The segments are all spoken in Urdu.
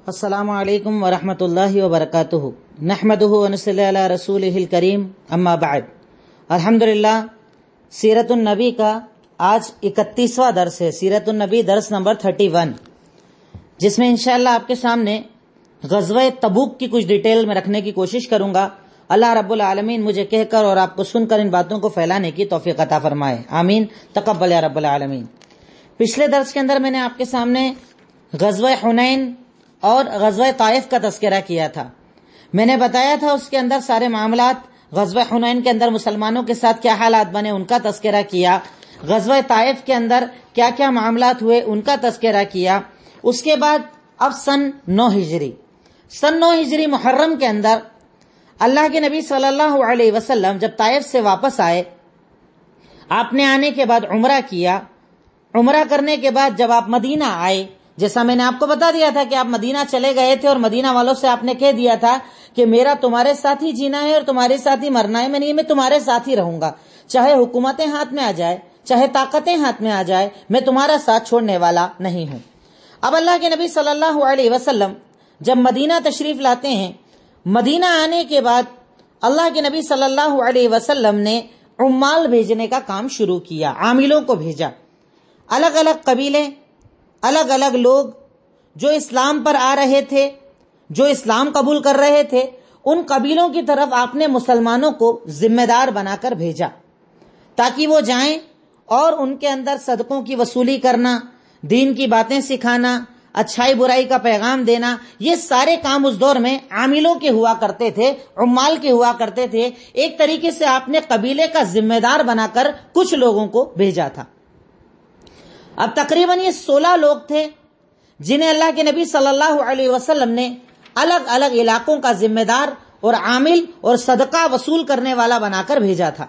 السلام علیکم ورحمۃ اللہ وبرکاتہ نحمدہ ونصلی علی رسولہ الکریم اما بعد۔ الحمدللہ سیرت النبی کا آج 31واں درس ہے، سیرت النبی درس نمبر 31، جس میں انشاءاللہ آپ کے سامنے غزوہ تبوک کی کچھ ڈیٹیل میں رکھنے کی کوشش کروں گا۔ اللہ رب العالمین مجھے کہہ کر اور آپ کو سن کر ان باتوں کو پھیلانے کی توفیق عطا فرمائے، آمین، تقبل یا رب العالمین۔ پچھلے درس کے اندر میں نے آپ کے سامنے غزوہ حنین اور غزوہ طائف کا تذکرہ کیا تھا۔ میں نے بتایا تھا اس کے اندر سارے معاملات، غزوہ حنین کے اندر مسلمانوں کے ساتھ کیا حالات بنے ان کا تذکرہ کیا، غزوہ طائف کے اندر کیا کیا معاملات ہوئے ان کا تذکرہ کیا۔ اس کے بعد اب سن 9 ہجری محرم کے اندر اللہ کے نبی صلی اللہ علیہ وسلم جب طائف سے واپس آئے، آپ نے آنے کے بعد عمرہ کیا۔ عمرہ کرنے کے بعد جب آپ مدینہ آئے، جیسا میں نے آپ کو بتا دیا تھا کہ آپ مدینہ چلے گئے تھے اور مدینہ والوں سے آپ نے کہہ دیا تھا کہ میرا تمہارے ساتھ ہی جینا ہے اور تمہارے ساتھ ہی مرنا ہے، میں تمہارے ساتھ ہی رہوں گا، چاہے حکومتیں ہاتھ میں آ جائے، چاہے طاقتیں ہاتھ میں آ جائے، میں تمہارا ساتھ چھوڑنے والا نہیں ہوں۔ اب اللہ کے نبی صلی اللہ علیہ وسلم جب مدینہ تشریف لاتے ہیں، مدینہ آنے کے بعد اللہ کے نبی صلی اللہ علیہ وسلم نے عمال بھیجنے کا کام شروع کیا، عاملوں کو بھیجا۔ الگ الگ قبیلے، الگ الگ لوگ جو اسلام پر آ رہے تھے، جو اسلام قبول کر رہے تھے، ان قبیلوں کی طرف آپ نے مسلمانوں کو ذمہ دار بنا کر بھیجا تاکہ وہ جائیں اور ان کے اندر صدقوں کی وصولی کرنا، دین کی باتیں سکھانا، اچھائی برائی کا پیغام دینا، یہ سارے کام اس دور میں عاملوں کے ہوا کرتے تھے، عمال کے ہوا کرتے تھے۔ ایک طریقے سے آپ نے قبیلے کا ذمہ دار بنا کر کچھ لوگوں کو بھیجا تھا۔ اب تقریباً یہ 16 لوگ تھے جنہیں اللہ کے نبی صلی اللہ علیہ وسلم نے الگ الگ علاقوں کا ذمہ دار اور عامل اور صدقہ وصول کرنے والا بنا کر بھیجا تھا۔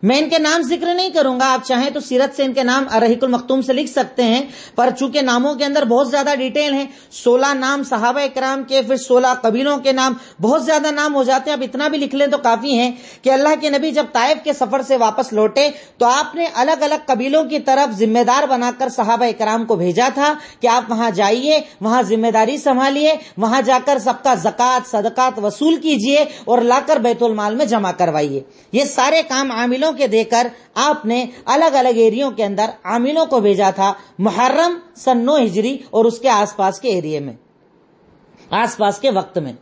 میں ان کے نام ذکر نہیں کروں گا، آپ چاہیں تو سیرت سے ان کے نام رحیق المختوم سے لکھ سکتے ہیں، پر چونکہ ناموں کے اندر بہت زیادہ ڈیٹیل ہیں، 16 نام صحابہ اکرام کے، پھر 16 قبیلوں کے نام، بہت زیادہ نام ہو جاتے ہیں۔ اب اتنا بھی لکھ لیں تو کافی ہیں کہ اللہ کے نبی جب طائف کے سفر سے واپس لوٹے تو آپ نے الگ الگ قبیلوں کی طرف ذمہ دار بنا کر صحابہ اکرام کو بھیجا تھا کہ آپ وہاں جائیے، وہاں ذمہ داری سنبھالیے، وہاں جا کر سب کا زکوٰۃ صدقات وصول کیجیے اور لا کر بیت المال میں جمع کروائیے۔ یہ سارے کام عاملوں کے دے کر آپ نے الگ الگ ایریوں کے اندر عاملوں کو بھیجا تھا، محرم سن 9 ہجری اور اس کے آس پاس کے ایریے میں، آس پاس کے وقت میں۔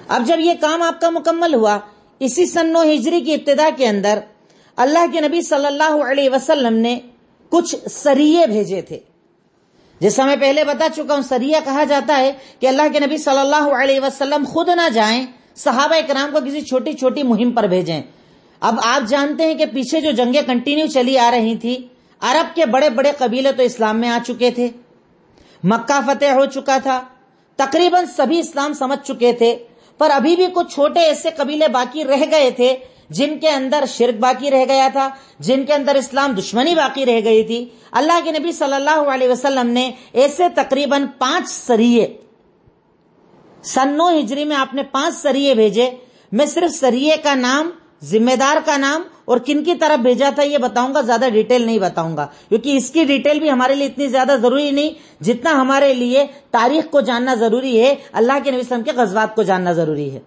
اب جب یہ کام آپ کا مکمل ہوا، اسی سن 9 ہجری کی ابتدا کے اندر اللہ کے نبی صلی اللہ علیہ وسلم نے کچھ سریے بھیجے تھے۔ جیسا میں پہلے بتا چکا ہوں، سریہ کہا جاتا ہے کہ اللہ کے نبی صلی اللہ علیہ وسلم خود نہ جائیں، صحابہ اکرام کو کسی چھوٹی چھوٹی مہم پر بھیجیں۔ اب آپ جانتے ہیں کہ پیچھے جو جنگیں کنٹینیو چلی آ رہی تھی، عرب کے بڑے بڑے قبیلے تو اسلام میں آ چکے تھے، مکہ فتح ہو چکا تھا، تقریباً سبھی اسلام سمجھ چکے تھے، پر ابھی بھی کچھ چھوٹے ایسے قبیلے باقی رہ گئے تھے جن کے اندر شرک باقی رہ گیا تھا، جن کے اندر اسلام دشمنی باقی رہ گئی تھی۔ اللہ کے نبی صلی اللہ علیہ وسلم نے ایسے تقریباً 5 سریے، سن 9 ہجری میں آپ نے 5 سریے بھیجے۔ میں صرف سریے کا نام، ذمہ دار کا نام اور کن کی طرف بھیجا تھا یہ بتاؤں گا، زیادہ ڈیٹیل نہیں بتاؤں گا، کیونکہ اس کی ڈیٹیل بھی ہمارے لیے اتنی زیادہ ضروری نہیں جتنا ہمارے لیے تاریخ کو جاننا ضروری ہے، اللہ کے نبی صلی اللہ علیہ وسلم کے غزوات کو جاننا ضروری ہے۔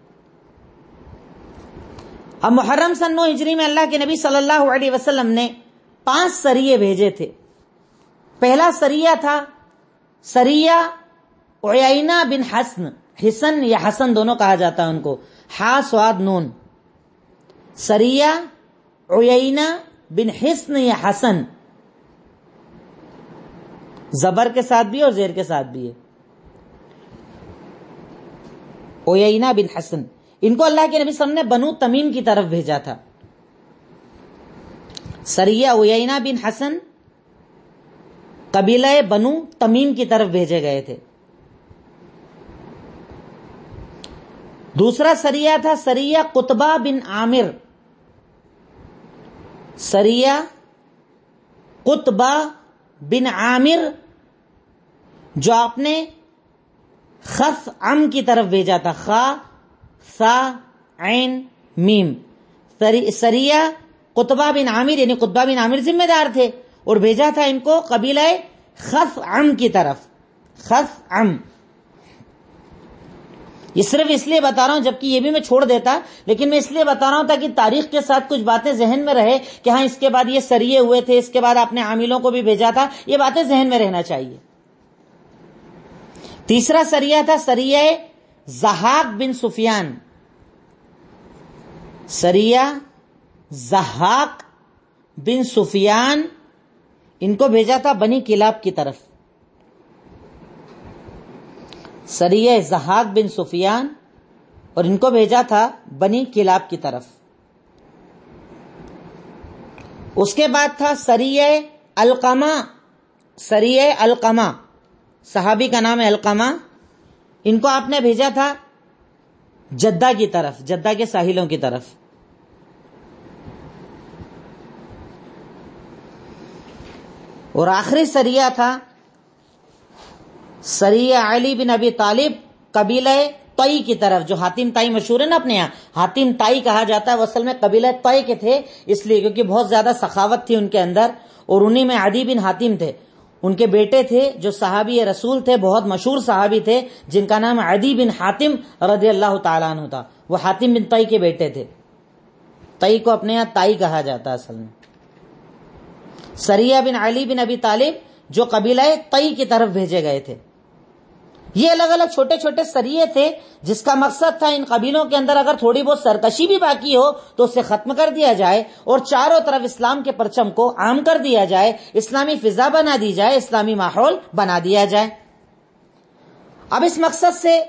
اب محرم سن 9 ہجری میں اللہ کے نبی صلی اللہ علیہ وسلم نے 5 سریے بھیجے تھے۔ پہلا سریہ تھا سریہ عیینہ بن حسن، حسن یا حسن دونوں کہا جاتا ہے ان کو، ہا صاد نون، سریہ عیینہ بن حسن یا حسن، زبر کے ساتھ بھی اور زیر کے ساتھ بھی ہے، عیینہ بن حسن۔ ان کو اللہ کے نبی صلی اللہ علیہ وسلم نے بنو تمیم کی طرف بھیجا تھا۔ سریہ عیینہ بن حسن قبیلہ بنو تمیم کی طرف بھیجے گئے تھے۔ دوسرا سریہ تھا سریہ قطبہ بن عامر، سریہ قطبہ بن عامر جو آپ نے خف ام کی طرف بھیجا تھا، خا سا عین میم، سریہ قطبہ بن عامر، یعنی قطبہ بن عامر ذمہ دار تھے اور بھیجا تھا ان کو قبیلہ خف ام کی طرف۔ خثعم. یہ صرف اس لیے بتا رہا ہوں، جبکہ یہ بھی میں چھوڑ دیتا، لیکن میں اس لیے بتا رہا ہوں تاکہ تاریخ کے ساتھ کچھ باتیں ذہن میں رہے کہ ہاں اس کے بعد یہ سریے ہوئے تھے، اس کے بعد آپ نے عاملوں کو بھی بھیجا تھا، یہ باتیں ذہن میں رہنا چاہیے. تیسرا سریہ تھا سریہ ضحاک بن سفیان. سریہ ضحاک بن سفیان، ان کو بھیجا تھا بنی کلاب کی طرف. سریہ ضحاک بن سفیان، اور ان کو بھیجا تھا بنی کلاب کی طرف. اس کے بعد تھا سریہ القمہ. سریہ القمہ، صحابی کا نام ہے القمہ. ان کو آپ نے بھیجا تھا جدہ کی طرف، جدہ کے ساحلوں کی طرف. اور آخری سریہ تھا سریہ علی بن ابی طالب قبیلہ طئی کی طرف. جو حاتم طائی مشہور ہے نا اپنے یہاں، حاتم طائی کہا جاتا ہے، وہ اصل میں قبیلہ طئی کے تھے، اس لیے کیونکہ بہت زیادہ سخاوت تھی ان کے اندر. اور انہی میں عدی بن حاتم تھے، ان کے بیٹے تھے جو صحابی رسول تھے، بہت مشہور صحابی تھے جن کا نام عدی بن حاتم رضی اللہ تعالیٰ عنہ تھا. وہ حاتم بن طئی کے بیٹے تھے. طئی کو اپنے یہاں طائی کہا جاتا ہے اصل میں. سریہ بن علی بن ابی طالب جو قبیلہ طئی کی طرف بھیجے گئے تھے. یہ الگ الگ چھوٹے چھوٹے سریے تھے جس کا مقصد تھا ان قبیلوں کے اندر اگر تھوڑی بہت سرکشی بھی باقی ہو تو اسے ختم کر دیا جائے اور چاروں طرف اسلام کے پرچم کو عام کر دیا جائے، اسلامی فضا بنا دی جائے، اسلامی ماحول بنا دیا جائے. اب اس مقصد سے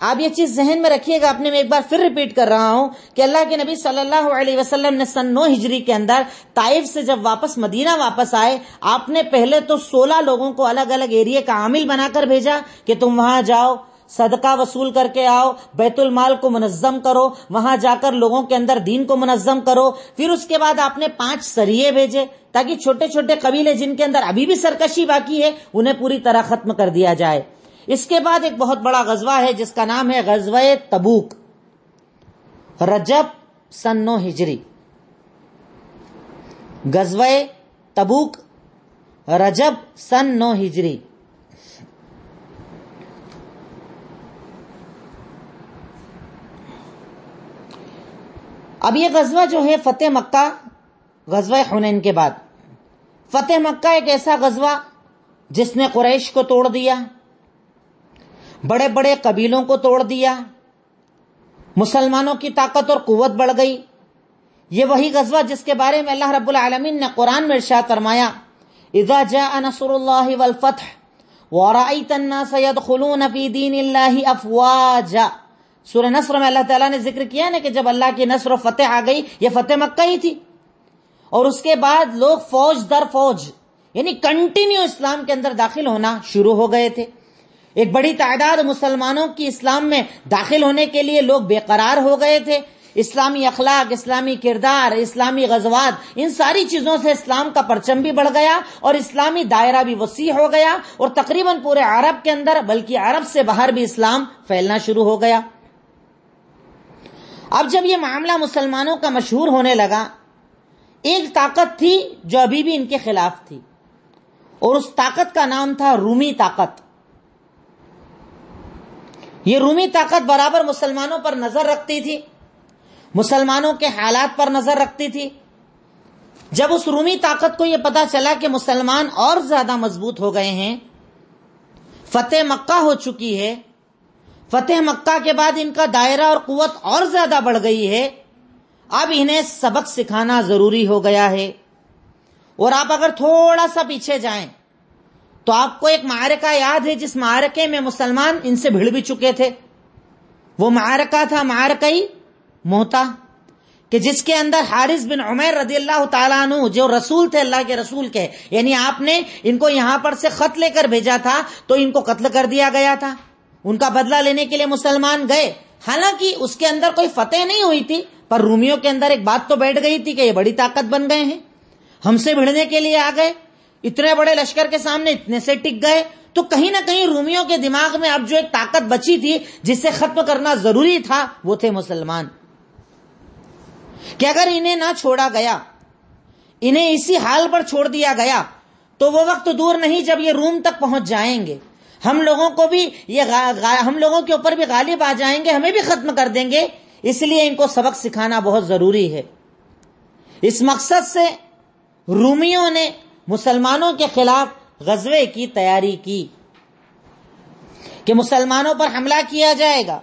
آپ یہ چیز ذہن میں رکھیے گا، اپنے میں ایک بار پھر ریپیٹ کر رہا ہوں کہ اللہ کے نبی صلی اللہ علیہ وسلم نے سن 9 ہجری کے اندر طائف سے جب واپس مدینہ واپس آئے، آپ نے پہلے تو 16 لوگوں کو الگ الگ ایریے کا عامل بنا کر بھیجا کہ تم وہاں جاؤ، صدقہ وصول کر کے آؤ، بیت المال کو منظم کرو، وہاں جا کر لوگوں کے اندر دین کو منظم کرو. پھر اس کے بعد آپ نے 5 سریے بھیجے تاکہ چھوٹے چھوٹے قبیلے جن کے اندر ابھی بھی سرکشی باقی ہے انہیں پوری طرح ختم کر دیا جائے. اس کے بعد ایک بہت بڑا غزوہ ہے جس کا نام ہے غزوہ تبوک، رجب سن 9 ہجری. غزوہ تبوک رجب سن 9 ہجری. اب یہ غزوہ جو ہے فتح مکہ، غزوہ حنین کے بعد فتح مکہ ایک ایسا غزوہ جس نے قریش کو توڑ دیا، بڑے بڑے قبیلوں کو توڑ دیا، مسلمانوں کی طاقت اور قوت بڑھ گئی. یہ وہی غزوہ جس کے بارے میں اللہ رب العالمین نے قرآن میں ارشاد فرمایا اذا جاء نصر اللہ والفتح ورأيت الناس يدخلون في دین اللہ افواجا. سورہ نصر میں اللہ تعالیٰ نے ذکر کیا نا کہ جب اللہ کی نصر و فتح آ گئی، یہ فتح مکہ ہی تھی، اور اس کے بعد لوگ فوج در فوج یعنی کنٹینیو اسلام کے اندر داخل ہونا شروع ہو گئے تھے. ایک بڑی تعداد مسلمانوں کی اسلام میں داخل ہونے کے لیے لوگ بے قرار ہو گئے تھے. اسلامی اخلاق، اسلامی کردار، اسلامی غزوات، ان ساری چیزوں سے اسلام کا پرچم بھی بڑھ گیا اور اسلامی دائرہ بھی وسیع ہو گیا اور تقریباً پورے عرب کے اندر بلکہ عرب سے باہر بھی اسلام پھیلنا شروع ہو گیا. اب جب یہ معاملہ مسلمانوں کا مشہور ہونے لگا، ایک طاقت تھی جو ابھی بھی ان کے خلاف تھی اور اس طاقت کا نام تھا رومی طاقت. یہ رومی طاقت برابر مسلمانوں پر نظر رکھتی تھی، مسلمانوں کے حالات پر نظر رکھتی تھی. جب اس رومی طاقت کو یہ پتا چلا کہ مسلمان اور زیادہ مضبوط ہو گئے ہیں، فتح مکہ ہو چکی ہے، فتح مکہ کے بعد ان کا دائرہ اور قوت اور زیادہ بڑھ گئی ہے، اب انہیں سبق سکھانا ضروری ہو گیا ہے. اور آپ اگر تھوڑا سا پیچھے جائیں تو آپ کو ایک معرکہ یاد ہے جس معرکے میں مسلمان ان سے بھڑ بھی چکے تھے. وہ معرکہ تھا معرکہ موتا، کہ جس کے اندر حارث بن عمیر رضی اللہ تعالیٰ عنہ جو رسول تھے اللہ کے رسول کے، یعنی آپ نے ان کو یہاں پر سے خط لے کر بھیجا تھا تو ان کو قتل کر دیا گیا تھا. ان کا بدلہ لینے کے لیے مسلمان گئے، حالانکہ اس کے اندر کوئی فتح نہیں ہوئی تھی، پر رومیوں کے اندر ایک بات تو بیٹھ گئی تھی کہ یہ بڑی طاقت بن گئے ہیں، ہم سے بھڑنے کے لیے آ گئے، اتنے بڑے لشکر کے سامنے اتنے سے ٹک گئے. تو کہیں نہ کہیں رومیوں کے دماغ میں اب جو ایک طاقت بچی تھی جسے ختم کرنا ضروری تھا وہ تھے مسلمان، کہ اگر انہیں نہ چھوڑا گیا، انہیں اسی حال پر چھوڑ دیا گیا تو وہ وقت دور نہیں جب یہ روم تک پہنچ جائیں گے. ہم لوگوں کو بھی ہم لوگوں کے اوپر بھی غالب آ جائیں گے، ہمیں بھی ختم کر دیں گے، اس لیے ان کو سبق سکھانا بہت ضروری ہے۔ اس مقصد سے رومیوں نے مسلمانوں کے خلاف غزوے کی تیاری کی کہ مسلمانوں پر حملہ کیا جائے گا،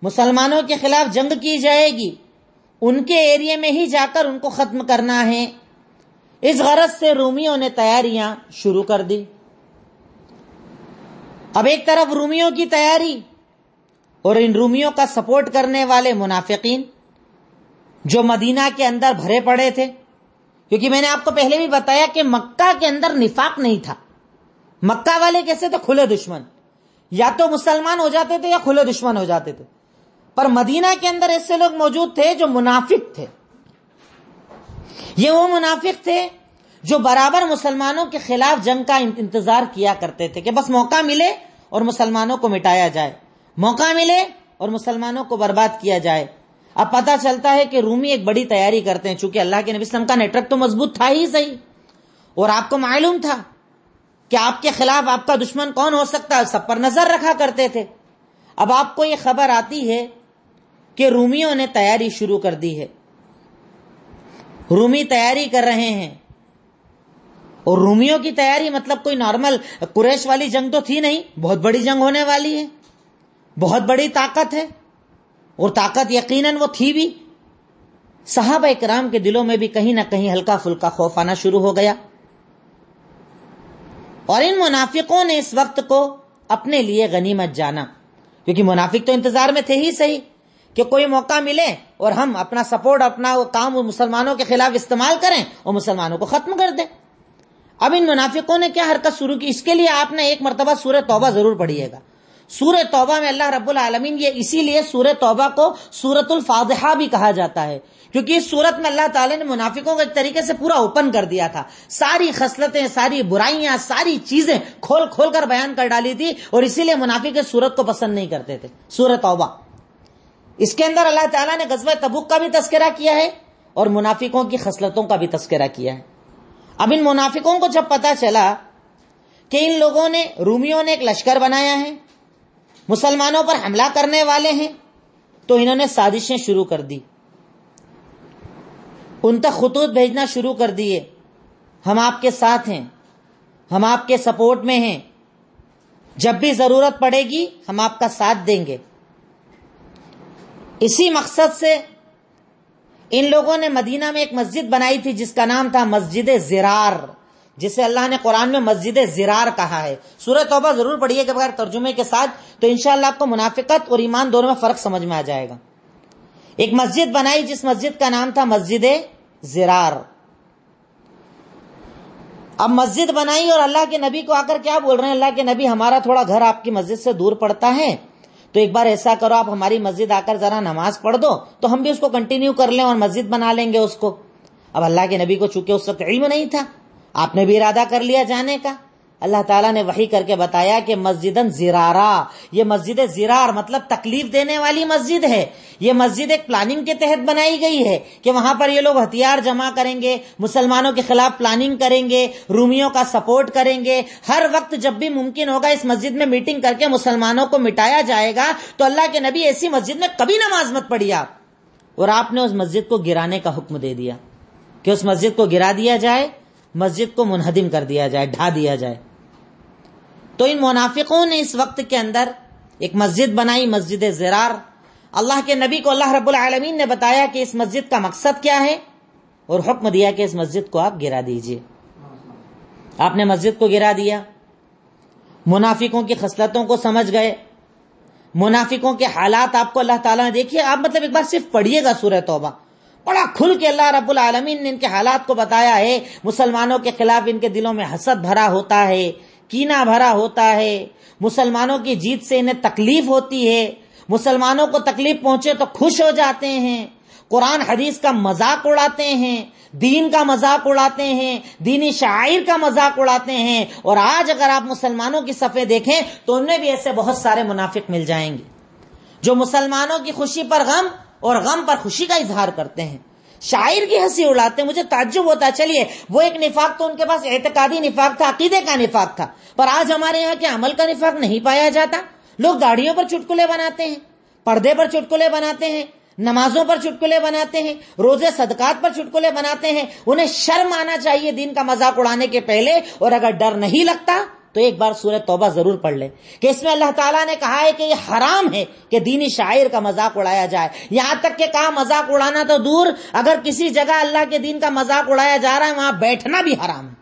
مسلمانوں کے خلاف جنگ کی جائے گی، ان کے ایریے میں ہی جا کر ان کو ختم کرنا ہے۔ اس غرض سے رومیوں نے تیاریاں شروع کر دی۔ اب ایک طرف رومیوں کی تیاری اور ان رومیوں کا سپورٹ کرنے والے منافقین جو مدینہ کے اندر بھرے پڑے تھے، کیونکہ میں نے آپ کو پہلے بھی بتایا کہ مکہ کے اندر نفاق نہیں تھا۔ مکہ والے کیسے تھے؟ کھلے دشمن، یا تو مسلمان ہو جاتے تھے یا کھلے دشمن ہو جاتے تھے۔ پر مدینہ کے اندر ایسے لوگ موجود تھے جو منافق تھے۔ یہ وہ منافق تھے جو برابر مسلمانوں کے خلاف جنگ کا انتظار کیا کرتے تھے کہ بس موقع ملے اور مسلمانوں کو مٹایا جائے، موقع ملے اور مسلمانوں کو برباد کیا جائے۔ اب پتہ چلتا ہے کہ رومی ایک بڑی تیاری کرتے ہیں، چونکہ اللہ کے نبی صلی اللہ علیہ وسلم کا نیٹ ورک تو مضبوط تھا ہی صحیح، اور آپ کو معلوم تھا کہ آپ کے خلاف آپ کا دشمن کون ہو سکتا ہے، سب پر نظر رکھا کرتے تھے۔ اب آپ کو یہ خبر آتی ہے کہ رومیوں نے تیاری شروع کر دی ہے، رومی تیاری کر رہے ہیں، اور رومیوں کی تیاری مطلب کوئی نارمل قریش والی جنگ تو تھی نہیں، بہت بڑی جنگ ہونے والی ہے، بہت بڑی طاقت ہے، اور طاقت یقیناً وہ تھی بھی۔ صحابہ کرام کے دلوں میں بھی کہیں نہ کہیں ہلکا پھلکا خوف آنا شروع ہو گیا، اور ان منافقوں نے اس وقت کو اپنے لیے غنیمت جانا، کیونکہ منافق تو انتظار میں تھے ہی صحیح کہ کوئی موقع ملے اور ہم اپنا سپورٹ، اپنا وہ کام مسلمانوں کے خلاف استعمال کریں اور مسلمانوں کو ختم کر دیں۔ اب ان منافقوں نے کیا حرکت شروع کی؟ اس کے لیے آپ نے ایک مرتبہ سورہ توبہ ضرور پڑھیے گا۔ سورہ توبہ میں اللہ رب العالمین، یہ اسی لیے سورہ توبہ کو سورۃ الفاضحہ بھی کہا جاتا ہے، کیونکہ اس سورت میں اللہ تعالیٰ نے منافقوں کو ایک طریقے سے پورا اوپن کر دیا تھا، ساری خصلتیں، ساری برائیاں، ساری چیزیں کھول کھول کر بیان کر ڈالی تھی، اور اسی لیے منافق اس سورت کو پسند نہیں کرتے تھے۔ سورہ توبہ، اس کے اندر اللہ تعالیٰ نے غزوہ تبوک کا بھی تذکرہ کیا ہے اور منافقوں کی خصلتوں کا بھی تذکرہ کیا ہے۔ اب ان منافقوں کو جب پتا چلا کہ ان لوگوں نے، رومیوں نے ایک لشکر بنایا ہے، مسلمانوں پر حملہ کرنے والے ہیں، تو انہوں نے سازشیں شروع کر دی، ان تک خطوط بھیجنا شروع کر دیے، ہم آپ کے ساتھ ہیں، ہم آپ کے سپورٹ میں ہیں، جب بھی ضرورت پڑے گی ہم آپ کا ساتھ دیں گے۔ اسی مقصد سے ان لوگوں نے مدینہ میں ایک مسجد بنائی تھی جس کا نام تھا مسجد زرار، جسے اللہ نے قرآن میں مسجد زرار کہا ہے۔ سورہ توبہ ضرور پڑھیے گا بغیر ترجمے کے ساتھ، تو انشاءاللہ آپ کو منافقت اور ایمان دونوں میں فرق سمجھ میں آ جائے گا۔ ایک مسجد بنائی جس مسجد کا نام تھا مسجد زرار۔ اب مسجد بنائی اور اللہ کے نبی کو آ کر کیا بول رہے ہیں؟ اللہ کے نبی، ہمارا تھوڑا گھر آپ کی مسجد سے دور پڑتا ہے، تو ایک بار ایسا کرو، آپ ہماری مسجد آ کر ذرا نماز پڑھ دو تو ہم بھی اس کو کنٹینیو کر لیں اور مسجد بنا لیں گے اس کو۔ اب اللہ کے نبی کو چونکہ اس وقت علم نہیں تھا، آپ نے بھی ارادہ کر لیا جانے کا۔ اللہ تعالیٰ نے وحی کر کے بتایا کہ مسجدن زرارا، یہ مسجد زرار مطلب تکلیف دینے والی مسجد ہے۔ یہ مسجد ایک پلاننگ کے تحت بنائی گئی ہے کہ وہاں پر یہ لوگ ہتھیار جمع کریں گے، مسلمانوں کے خلاف پلاننگ کریں گے، رومیوں کا سپورٹ کریں گے، ہر وقت جب بھی ممکن ہوگا اس مسجد میں میٹنگ کر کے مسلمانوں کو مٹایا جائے گا۔ تو اللہ کے نبی ایسی مسجد میں کبھی نماز مت پڑھیے آپ، اور آپ نے اس مسجد کو گرانے کا حکم دے دیا کہ اس مسجد کو گرا دیا جائے، مسجد کو منہدم کر دیا جائے، ڈھا دیا جائے۔ تو ان منافقوں نے اس وقت کے اندر ایک مسجد بنائی، مسجد زرار۔ اللہ کے نبی کو اللہ رب العالمین نے بتایا کہ اس مسجد کا مقصد کیا ہے، اور حکم دیا کہ اس مسجد کو آپ گرا دیجئے۔ آپ نے مسجد کو گرا دیا، منافقوں کی خصلتوں کو سمجھ گئے، منافقوں کے حالات آپ کو اللہ تعالیٰ نے دیکھیے، آپ مطلب ایک بار صرف پڑھیے گا سورہ توبہ، بڑا کھل کے اللہ رب العالمین نے ان کے حالات کو بتایا ہے۔ مسلمانوں کے خلاف ان کے دلوں میں حسد بھرا ہوتا ہے، کینہ بھرا ہوتا ہے، مسلمانوں کی جیت سے انہیں تکلیف ہوتی ہے، مسلمانوں کو تکلیف پہنچے تو خوش ہو جاتے ہیں، قرآن حدیث کا مذاق اڑاتے ہیں، دین کا مذاق اڑاتے ہیں، دینی شعائر کا مذاق اڑاتے ہیں۔ اور آج اگر آپ مسلمانوں کی صفیں دیکھیں تو ان میں بھی ایسے بہت سارے منافق مل جائیں گے جو مسلمانوں کی خوشی پر غم اور غم پر خوشی کا اظہار کرتے ہیں، شاعر کی ہنسی اڑاتے ہیں. مجھے تعجب ہوتا ہے. چلیے وہ ایک نفاق تو ان کے پاس اعتقادی نفاق تھا, عقیدے کا نفاق تھا, پر آج ہمارے یہاں کے عمل کا نفاق نہیں پایا جاتا. لوگ داڑھیوں پر چٹکلے بناتے ہیں, پردے پر چٹکلے بناتے ہیں, نمازوں پر چٹکلے بناتے ہیں, روزے صدقات پر چٹکلے بناتے ہیں. انہیں شرم آنا چاہیے دین کا مذاق اڑانے کے پہلے, اور اگر ڈر نہیں لگتا تو ایک بار سورہ توبہ ضرور پڑھ لے کہ اس میں اللہ تعالیٰ نے کہا ہے کہ یہ حرام ہے کہ دینی شاعر کا مذاق اڑایا جائے. یہاں تک کہ کہا مذاق اڑانا تو دور, اگر کسی جگہ اللہ کے دین کا مذاق اڑایا جا رہا ہے وہاں بیٹھنا بھی حرام ہے.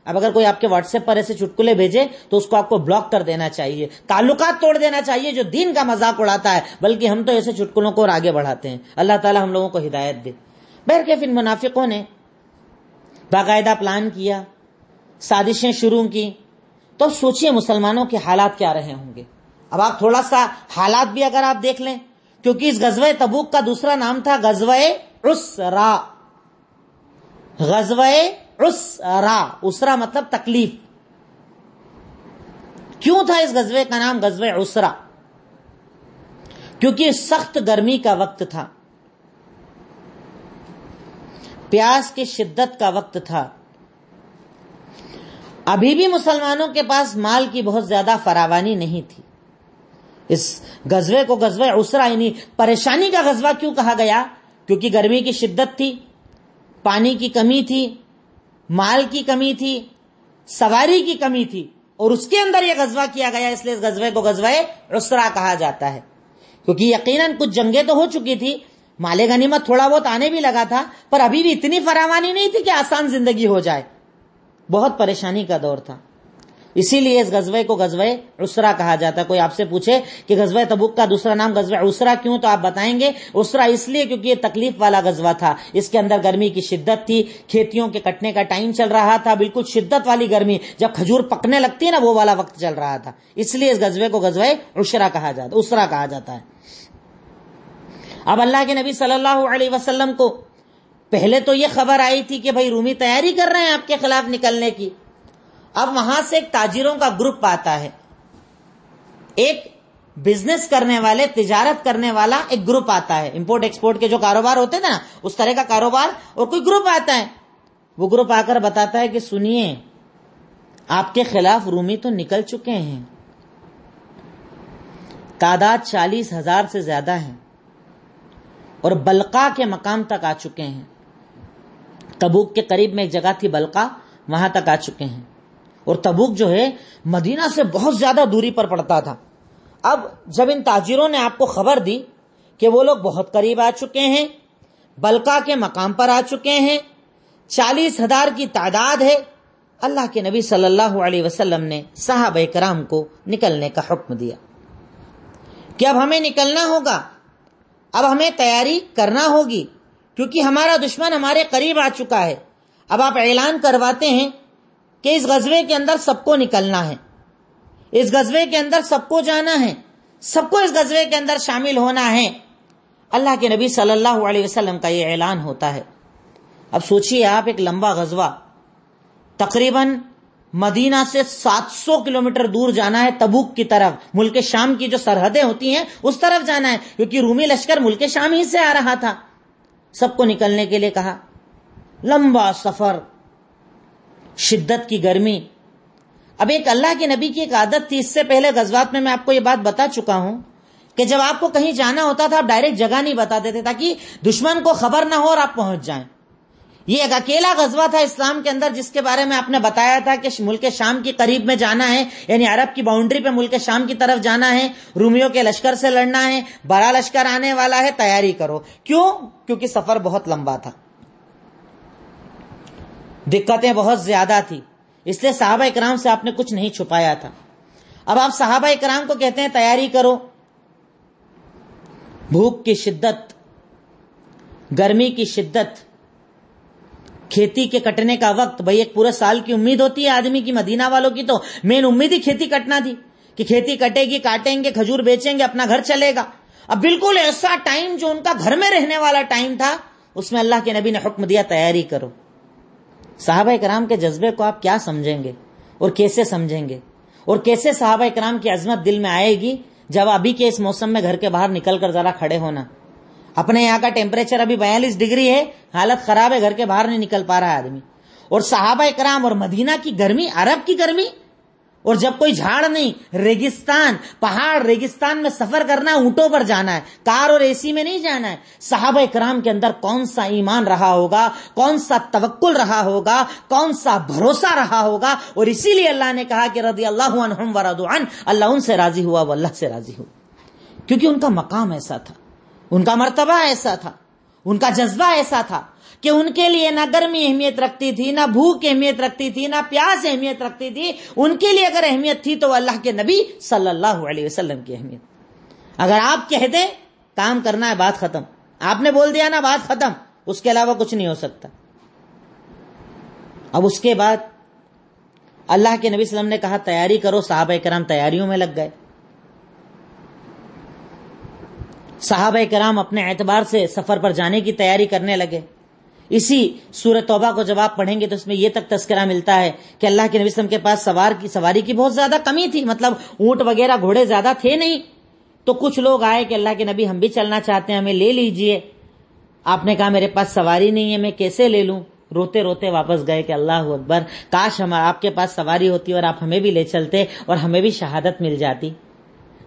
اب اگر کوئی آپ کے واٹس ایپ پر ایسے چٹکلے بھیجے تو اس کو آپ کو بلاک کر دینا چاہیے, تعلقات توڑ دینا چاہیے جو دین کا مذاق اڑاتا ہے. بلکہ ہم تو ایسے چٹکلوں کو اور آگے بڑھاتے ہیں. اللہ تعالیٰ ہم لوگوں کو ہدایت دے. بہرکیف ان منافقوں نے باقاعدہ پلان کیا, سازشیں شروع کی. تو سوچئے مسلمانوں کے حالات کیا رہے ہوں گے. اب آپ تھوڑا سا حالات بھی اگر آپ دیکھ لیں, کیونکہ اس غزوہ تبوک کا دوسرا نام تھا غزوہ عسرا. غزوہ عسرا, عسرا مطلب تکلیف. کیوں تھا اس غزوے کا نام غزوہ عسرا؟ کیونکہ سخت گرمی کا وقت تھا, پیاس کی شدت کا وقت تھا. ابھی بھی مسلمانوں کے پاس مال کی بہت زیادہ فراوانی نہیں تھی. اس غزوے کو غزوہ عسرا یعنی پریشانی کا غزوہ کیوں کہا گیا؟ کیونکہ گرمی کی شدت تھی, پانی کی کمی تھی, مال کی کمی تھی, سواری کی کمی تھی, اور اس کے اندر یہ غزوہ کیا گیا. اس لیے اس غزوے کو غزوہ عسرا کہا جاتا ہے. کیونکہ یقیناً کچھ جنگیں تو ہو چکی تھی, مال غنیمت تھوڑا بہت آنے بھی لگا تھا, پر ابھی بھی اتنی فراوانی نہیں تھی کہ آسان زندگی ہو جائے. بہت پریشانی کا دور تھا. اسی لیے اس غزوے کو غزوہ عسرا کہا جاتا ہے. کوئی آپ سے پوچھے کہ غزوہ تبوک کا دوسرا نام غزوہ عسرا کیوں, تو آپ بتائیں گے عسرا اس لیے کیونکہ یہ تکلیف والا غزوہ تھا. اس کے اندر گرمی کی شدت تھی, کھیتیوں کے کٹنے کا ٹائم چل رہا تھا, بالکل شدت والی گرمی, جب کھجور پکنے لگتی ہے نا وہ والا وقت چل رہا تھا. اس لیے اس غزوے کو غزوہ عسرا کہا جاتا ہے. اب اللہ کے نبی صلی اللہ علیہ وسلم کو پہلے تو یہ خبر آئی تھی کہ بھائی رومی تیاری کر رہے ہیں آپ کے خلاف نکلنے کی. اب وہاں سے ایک تاجروں کا گروپ آتا ہے, ایک بزنس کرنے والے, تجارت کرنے والا ایک گروپ آتا ہے. امپورٹ ایکسپورٹ کے جو کاروبار ہوتے تھے نا اس طرح کا کاروبار, اور کوئی گروپ آتا ہے. وہ گروپ آ کر بتاتا ہے کہ سنیے آپ کے خلاف رومی تو نکل چکے ہیں, تعداد 40,000 سے زیادہ ہیں, اور بلقا کے مقام تک آ چکے ہیں. تبوک کے قریب میں ایک جگہ تھی بلقا, وہاں تک آ چکے ہیں. اور تبوک جو ہے مدینہ سے بہت زیادہ دوری پر پڑتا تھا. اب جب ان تاجروں نے آپ کو خبر دی کہ وہ لوگ بہت قریب آ چکے ہیں, بلقا کے مقام پر آ چکے ہیں, 40,000 کی تعداد ہے, اللہ کے نبی صلی اللہ علیہ وسلم نے صحابہ کرام کو نکلنے کا حکم دیا کہ اب ہمیں نکلنا ہوگا, اب ہمیں تیاری کرنا ہوگی, کیونکہ ہمارا دشمن ہمارے قریب آ چکا ہے. اب آپ اعلان کرواتے ہیں کہ اس غزوے کے اندر سب کو نکلنا ہے, اس غزوے کے اندر سب کو جانا ہے, سب کو اس غزوے کے اندر شامل ہونا ہے. اللہ کے نبی صلی اللہ علیہ وسلم کا یہ اعلان ہوتا ہے. اب سوچئے آپ, ایک لمبا غزوہ, تقریباً مدینہ سے 700 کلومیٹر دور جانا ہے تبوک کی طرف, ملک شام کی جو سرحدیں ہوتی ہیں اس طرف جانا ہے, کیونکہ رومی لشکر ملک شام ہی سے آ رہا تھا. سب کو نکلنے کے لیے کہا. لمبا سفر, شدت کی گرمی. اب ایک اللہ کے نبی کی ایک عادت تھی, اس سے پہلے غزوات میں آپ کو یہ بات بتا چکا ہوں کہ جب آپ کو کہیں جانا ہوتا تھا آپ ڈائریکٹ جگہ نہیں بتاتے تھے تاکہ دشمن کو خبر نہ ہو اور آپ پہنچ جائیں. یہ ایک اکیلا غزوہ تھا اسلام کے اندر جس کے بارے میں آپ نے بتایا تھا کہ ملک شام کی قریب میں جانا ہے, یعنی عرب کی باؤنڈری پہ ملک شام کی طرف جانا ہے, رومیوں کے لشکر سے لڑنا ہے, بڑا لشکر آنے والا ہے, تیاری کرو. کیوں؟ کیونکہ سفر بہت لمبا تھا, دقتیں بہت زیادہ تھی, اس لیے صحابہ اکرام سے آپ نے کچھ نہیں چھپایا تھا. اب آپ صحابہ اکرام کو کہتے ہیں تیاری کرو. بھوک کی شدت, گرمی کی شدت, کھیتی کے کٹنے کا وقت. بھئی ایک پورے سال کی امید ہوتی ہے آدمی کی, مدینہ والوں کی تو مین امید ہی کھیتی کٹنا تھی کہ کھیتی کٹے گی, کاٹیں گے, کھجور بیچیں گے, اپنا گھر چلے گا. اب بالکل ایسا ٹائم جو ان کا گھر میں رہنے والا ٹائم تھا, اس میں اللہ کے نبی نے حکم دیا تیاری کرو. صحابہ کرام کے جذبے کو آپ کیا سمجھیں گے اور کیسے سمجھیں گے, اور کیسے صحابہ کرام کی عظمت دل میں آئے گی جب ابھی کے اس موسم میں گھر کے باہر نکل کر ذرا کھڑے ہونا. اپنے یہاں کا ٹیمپریچر ابھی 42 ڈگری ہے، حالت خراب ہے، گھر کے باہر نہیں نکل پا رہا ہے آدمی. اور صحابہ کرام اور مدینہ کی گرمی، عرب کی گرمی، اور جب کوئی جھاڑ نہیں، ریگستان، پہاڑ ریگستان میں سفر کرنا ہے، اونٹوں پر جانا ہے، کار اور اے سی میں نہیں جانا ہے. صحابہ کرام کے اندر کون سا ایمان رہا ہوگا، کون سا توکل رہا ہوگا، کون سا بھروسہ رہا ہوگا. اور اسی لیے اللہ نے کہا کہ رضی اللہ عنہم ورضوا عنہ، اللہ ان سے راضی ہوا، وہ اللہ سے راضی ہوا. کیونکہ ان کا مقام ایسا تھا، ان کا مرتبہ ایسا تھا، ان کا جذبہ ایسا تھا کہ ان کے لیے نہ گرمی اہمیت رکھتی تھی، نہ بھوک اہمیت رکھتی تھی، نہ پیاس اہمیت رکھتی تھی. ان کے لیے اگر اہمیت تھی تو اللہ کے نبی صلی اللہ علیہ وسلم کی اہمیت. اگر آپ کہہ دیں کام کرنا ہے، بات ختم. آپ نے بول دیا نا، بات ختم، اس کے علاوہ کچھ نہیں ہو سکتا. اب اس کے بعد اللہ کے نبی صلی اللہ علیہ وسلم نے کہا تیاری کرو. صحابہ کرام تیاریوں میں لگ گئے. صحابہ کرام اپنے اعتبار سے سفر پر جانے کی تیاری کرنے لگے. اسی سورۃ توبہ کو جب آپ پڑھیں گے تو اس میں یہ تک تذکرہ ملتا ہے کہ اللہ کے نبی صلی اللہ علیہ وسلم کے پاس سواری کی بہت زیادہ کمی تھی. مطلب اونٹ وغیرہ گھوڑے زیادہ تھے نہیں. تو کچھ لوگ آئے کہ اللہ کے نبی ہم بھی چلنا چاہتے ہیں، ہمیں لے لیجئے. آپ نے کہا میرے پاس سواری نہیں ہے، میں کیسے لے لوں. روتے روتے واپس گئے کہ اللہ اکبر، کاش ہم آپ کے پاس سواری ہوتی اور آپ ہمیں بھی لے چلتے اور ہمیں بھی شہادت مل جاتی.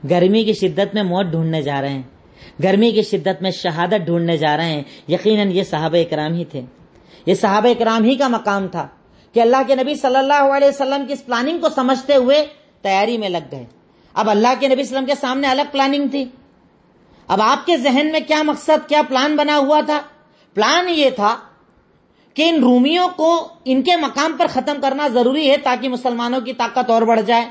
گرمی کی شدت میں موت ڈھونڈنے جا رہے ہیں، گرمی کی شدت میں شہادت ڈھونڈنے جا رہے ہیں. یقیناً یہ صحابہ کرام ہی تھے، یہ صحابہ کرام ہی کا مقام تھا کہ اللہ کے نبی صلی اللہ علیہ وسلم کی اس پلاننگ کو سمجھتے ہوئے تیاری میں لگ گئے. اب اللہ کے نبی صلی اللہ علیہ وسلم کے سامنے الگ پلاننگ تھی. اب آپ کے ذہن میں کیا مقصد، کیا پلان بنا ہوا تھا؟ پلان یہ تھا کہ ان رومیوں کو ان کے مقام پر ختم کرنا ضروری ہے تاکہ مسلمانوں کی طاقت اور بڑھ جائے.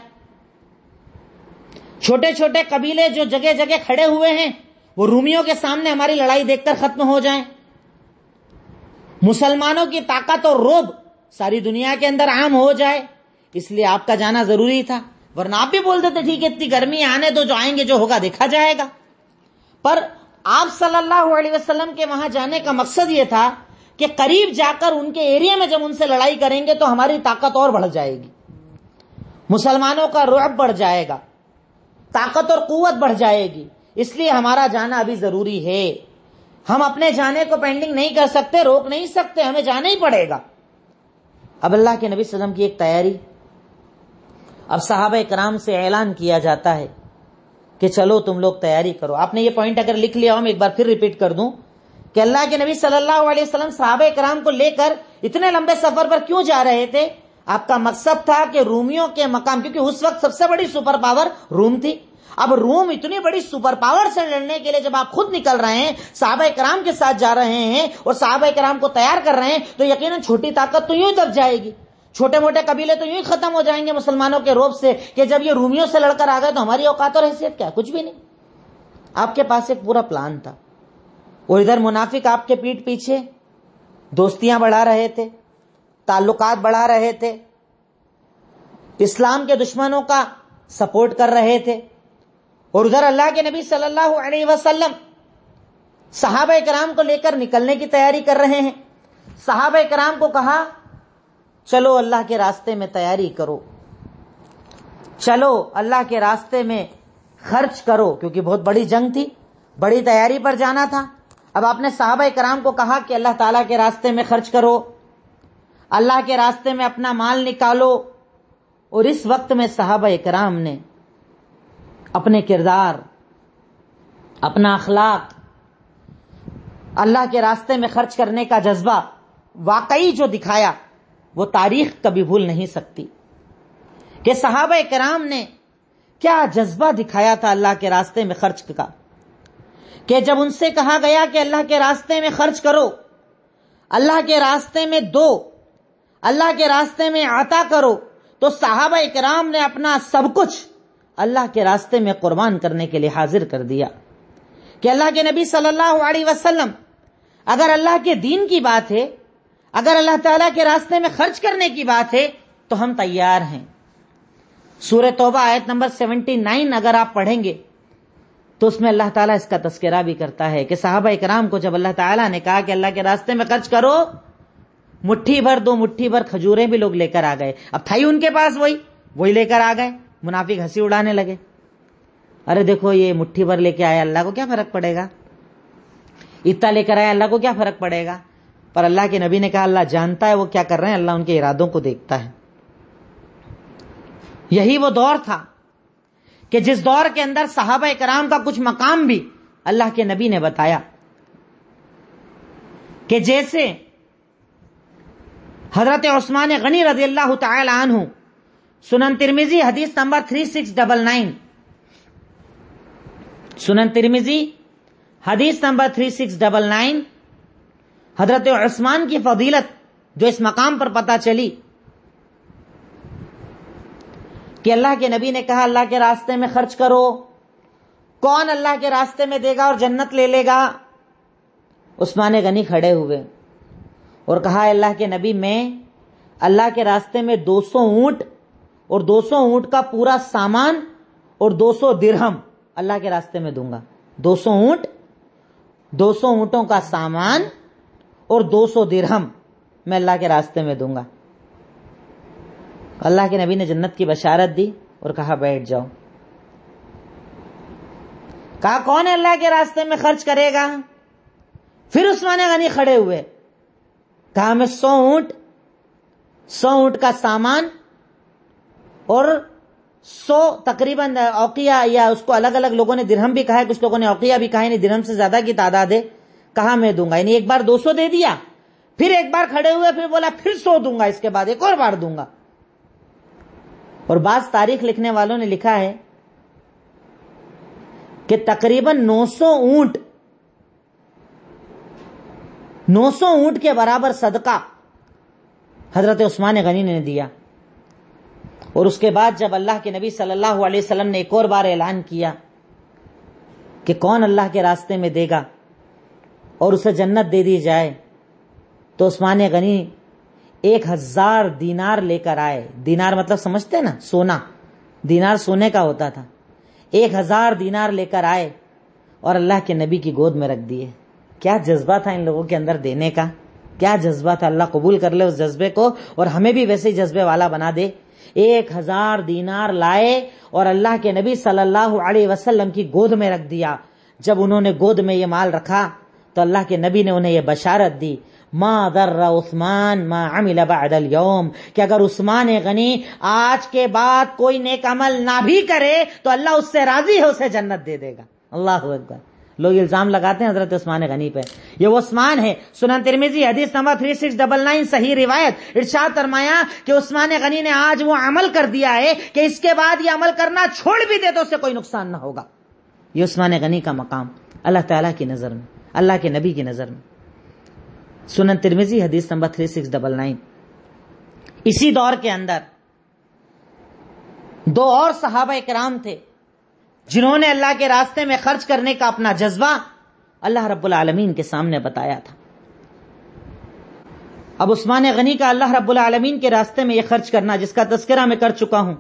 چھوٹے چھوٹے قبیلے جو جگہ جگہ کھڑے ہوئے ہیں وہ رومیوں کے سامنے ہماری لڑائی دیکھ کر ختم ہو جائیں. مسلمانوں کی طاقت اور رعب ساری دنیا کے اندر عام ہو جائے. اس لیے آپ کا جانا ضروری تھا، ورنہ آپ بھی بول دیتے ٹھیک ہے اتنی گرمی آنے دو، جو آئیں گے جو ہوگا دیکھا جائے گا. پر آپ صلی اللہ علیہ وسلم کے وہاں جانے کا مقصد یہ تھا کہ قریب جا کر ان کے ایریا میں جب ان سے لڑائی کریں گے تو ہماری طاقت اور بڑھ جائے گی، مسلمانوں کا رعب بڑھ جائے گا، طاقت اور قوت بڑھ جائے گی. اس لیے ہمارا جانا ابھی ضروری ہے. ہم اپنے جانے کو پینڈنگ نہیں کر سکتے، روک نہیں سکتے، ہمیں جانا ہی پڑے گا. اب اللہ کے نبی صلی اللہ علیہ وسلم کی ایک تیاری. اب صحابہ کرام سے اعلان کیا جاتا ہے کہ چلو تم لوگ تیاری کرو. آپ نے یہ پوائنٹ اگر لکھ لیا ہو، میں ایک بار پھر ریپیٹ کر دوں کہ اللہ کے نبی صلی اللہ علیہ وسلم صحابہ کرام کو لے کر اتنے لمبے سفر پر کیوں جا رہے تھے. آپ کا مقصد تھا کہ رومیوں کے مقام، کیونکہ اس وقت سب سے بڑی سپر پاور روم تھی. اب روم اتنی بڑی سپر پاور سے لڑنے کے لیے جب آپ خود نکل رہے ہیں، صحابہ کرام کے ساتھ جا رہے ہیں اور صحابہ کرام کو تیار کر رہے ہیں، تو یقیناً چھوٹی طاقت تو یوں ہی دب جائے گی، چھوٹے موٹے قبیلے تو یوں ہی ختم ہو جائیں گے مسلمانوں کے رعب سے کہ جب یہ رومیوں سے لڑ کر آ گئے تو ہماری اوقات اور حیثیت کیا، کچھ بھی نہیں. آپ کے پاس ایک پورا پلان تھا. اور ادھر منافق آپ کے پیٹھ پیچھے دوستیاں بڑھا رہے تھے، تعلقات بڑھا رہے تھے، اسلام کے دشمنوں کا سپورٹ کر رہے تھے. اور ادھر اللہ کے نبی صلی اللہ علیہ وسلم صحابہ کرام کو لے کر نکلنے کی تیاری کر رہے ہیں. صحابہ کرام کو کہا چلو اللہ کے راستے میں تیاری کرو، چلو اللہ کے راستے میں خرچ کرو، کیونکہ بہت بڑی جنگ تھی، بڑی تیاری پر جانا تھا. اب آپ نے صحابہ کرام کو کہا کہ اللہ تعالیٰ کے راستے میں خرچ کرو، اللہ کے راستے میں اپنا مال نکالو. اور اس وقت میں صحابہ کرام نے اپنے کردار، اپنا اخلاق، اللہ کے راستے میں خرچ کرنے کا جذبہ واقعی جو دکھایا وہ تاریخ کبھی بھول نہیں سکتی کہ صحابہ کرام نے کیا جذبہ دکھایا تھا اللہ کے راستے میں خرچ کا. کہ جب ان سے کہا گیا کہ اللہ کے راستے میں خرچ کرو، اللہ کے راستے میں دو، اللہ کے راستے میں عطا کرو، تو صحابہ کرام نے اپنا سب کچھ اللہ کے راستے میں قربان کرنے کے لیے حاضر کر دیا. کہ اللہ کے نبی صلی اللہ علیہ وسلم، اگر اللہ کے دین کی بات ہے، اگر اللہ تعالیٰ کے راستے میں خرچ کرنے کی بات ہے تو ہم تیار ہیں. سورہ توبہ آیت نمبر 79 اگر آپ پڑھیں گے تو اس میں اللہ تعالیٰ اس کا تذکرہ بھی کرتا ہے کہ صحابہ کرام کو جب اللہ تعالیٰ نے کہا کہ اللہ کے راستے میں خرچ کرو، مٹھی بھر دو مٹھی بھر کھجوریں بھی لوگ لے کر آ گئے. اب تھا ہی ان کے پاس وہی لے کر آ گئے. منافق ہنسی اڑانے لگے، ارے دیکھو یہ مٹھی بھر لے کے آیا، اللہ کو کیا فرق پڑے گا. اتنا لے کر آئے، اللہ کو کیا فرق پڑے گا؟ پر اللہ کے نبی نے کہا اللہ جانتا ہے وہ کیا کر رہے ہیں، اللہ ان کے ارادوں کو دیکھتا ہے۔ یہی وہ دور تھا کہ جس دور کے اندر صحابہ کرام کا کچھ مقام بھی اللہ کے نبی نے بتایا، کہ جیسے حضرت عثمان غنی رضی اللہ تعالی عنہ، سنن ترمذی حدیث نمبر 3699، سنن ترمذی حدیث نمبر 3699، حضرت عثمان کی فضیلت جو اس مقام پر پتہ چلی کہ اللہ کے نبی نے کہا اللہ کے راستے میں خرچ کرو، کون اللہ کے راستے میں دے گا اور جنت لے لے گا؟ عثمان غنی کھڑے ہوئے اور کہا اللہ کے نبی میں اللہ کے راستے میں 200 اونٹ اور 200 اونٹ کا پورا سامان اور 200 درہم اللہ کے راستے میں دوں گا۔ 200 اونٹ، 200 اونٹوں کا سامان اور 200 درہم میں اللہ کے راستے میں دوں گا۔ اللہ کے نبی نے جنت کی بشارت دی اور کہا بیٹھ جاؤ۔ کہا کون ہے اللہ کے راستے میں خرچ کرے گا؟ پھر عثمان غنی کھڑے ہوئے، کہا میں 100 اونٹ کا سامان اور 100 تقریباً اوقیہ، یا اس کو الگ الگ لوگوں نے درہم بھی کہا ہے، کچھ لوگوں نے اوقیہ بھی کہا ہے، یعنی درہم سے زیادہ کی تعداد ہے، کہا میں دوں گا۔ یعنی ایک بار 200 دے دیا، پھر ایک بار کھڑے ہوئے، پھر بولا پھر 100 دوں گا، اس کے بعد ایک اور بار دوں گا۔ اور بعض تاریخ لکھنے والوں نے لکھا ہے کہ تقریباً 900 اونٹ کے برابر صدقہ حضرت عثمان غنی نے دیا۔ اور اس کے بعد جب اللہ کے نبی صلی اللہ علیہ وسلم نے ایک اور بار اعلان کیا کہ کون اللہ کے راستے میں دے گا اور اسے جنت دے دی جائے، تو عثمان غنی 1000 دینار لے کر آئے۔ دینار مطلب سمجھتے نا، سونا، دینار سونے کا ہوتا تھا۔ 1000 دینار لے کر آئے اور اللہ کے نبی کی گود میں رکھ دیے۔ کیا جذبہ تھا ان لوگوں کے اندر دینے کا، کیا جذبہ تھا! اللہ قبول کر لے اس جذبے کو اور ہمیں بھی ویسے ہی جذبے والا بنا دے۔ 1000 دینار لائے اور اللہ کے نبی صلی اللہ علیہ وسلم کی گود میں رکھ دیا۔ جب انہوں نے گود میں یہ مال رکھا تو اللہ کے نبی نے انہیں یہ بشارت دی، ما ضر عثمان ما عمل بعد اليوم، کہ اگر عثمان غنی آج کے بعد کوئی نیک عمل نہ بھی کرے تو اللہ اس سے راضی ہے، اسے جنت دے دے گا۔ اللہ اکبر! لوگ الزام لگاتے ہیں حضرت عثمان غنی پہ، یہ وہ عثمان ہے۔ سنن ترمذی حدیث نمبر 3699 صحیح روایت، ارشاد فرمایا کہ عثمان غنی نے آج وہ عمل کر دیا ہے کہ اس کے بعد یہ عمل کرنا چھوڑ بھی دے تو اسے کوئی نقصان نہ ہوگا۔ یہ عثمان غنی کا مقام اللہ تعالیٰ کی نظر میں، اللہ کے نبی کی نظر میں۔ سنن ترمذی حدیث نمبر 3699۔ اسی دور کے اندر 2 اور صحابہ کرام تھے جنہوں نے اللہ کے راستے میں خرچ کرنے کا اپنا جذبہ اللہ رب العالمین کے سامنے بتایا تھا۔ اب عثمان غنی کا اللہ رب العالمین کے راستے میں یہ خرچ کرنا جس کا تذکرہ میں کر چکا ہوں،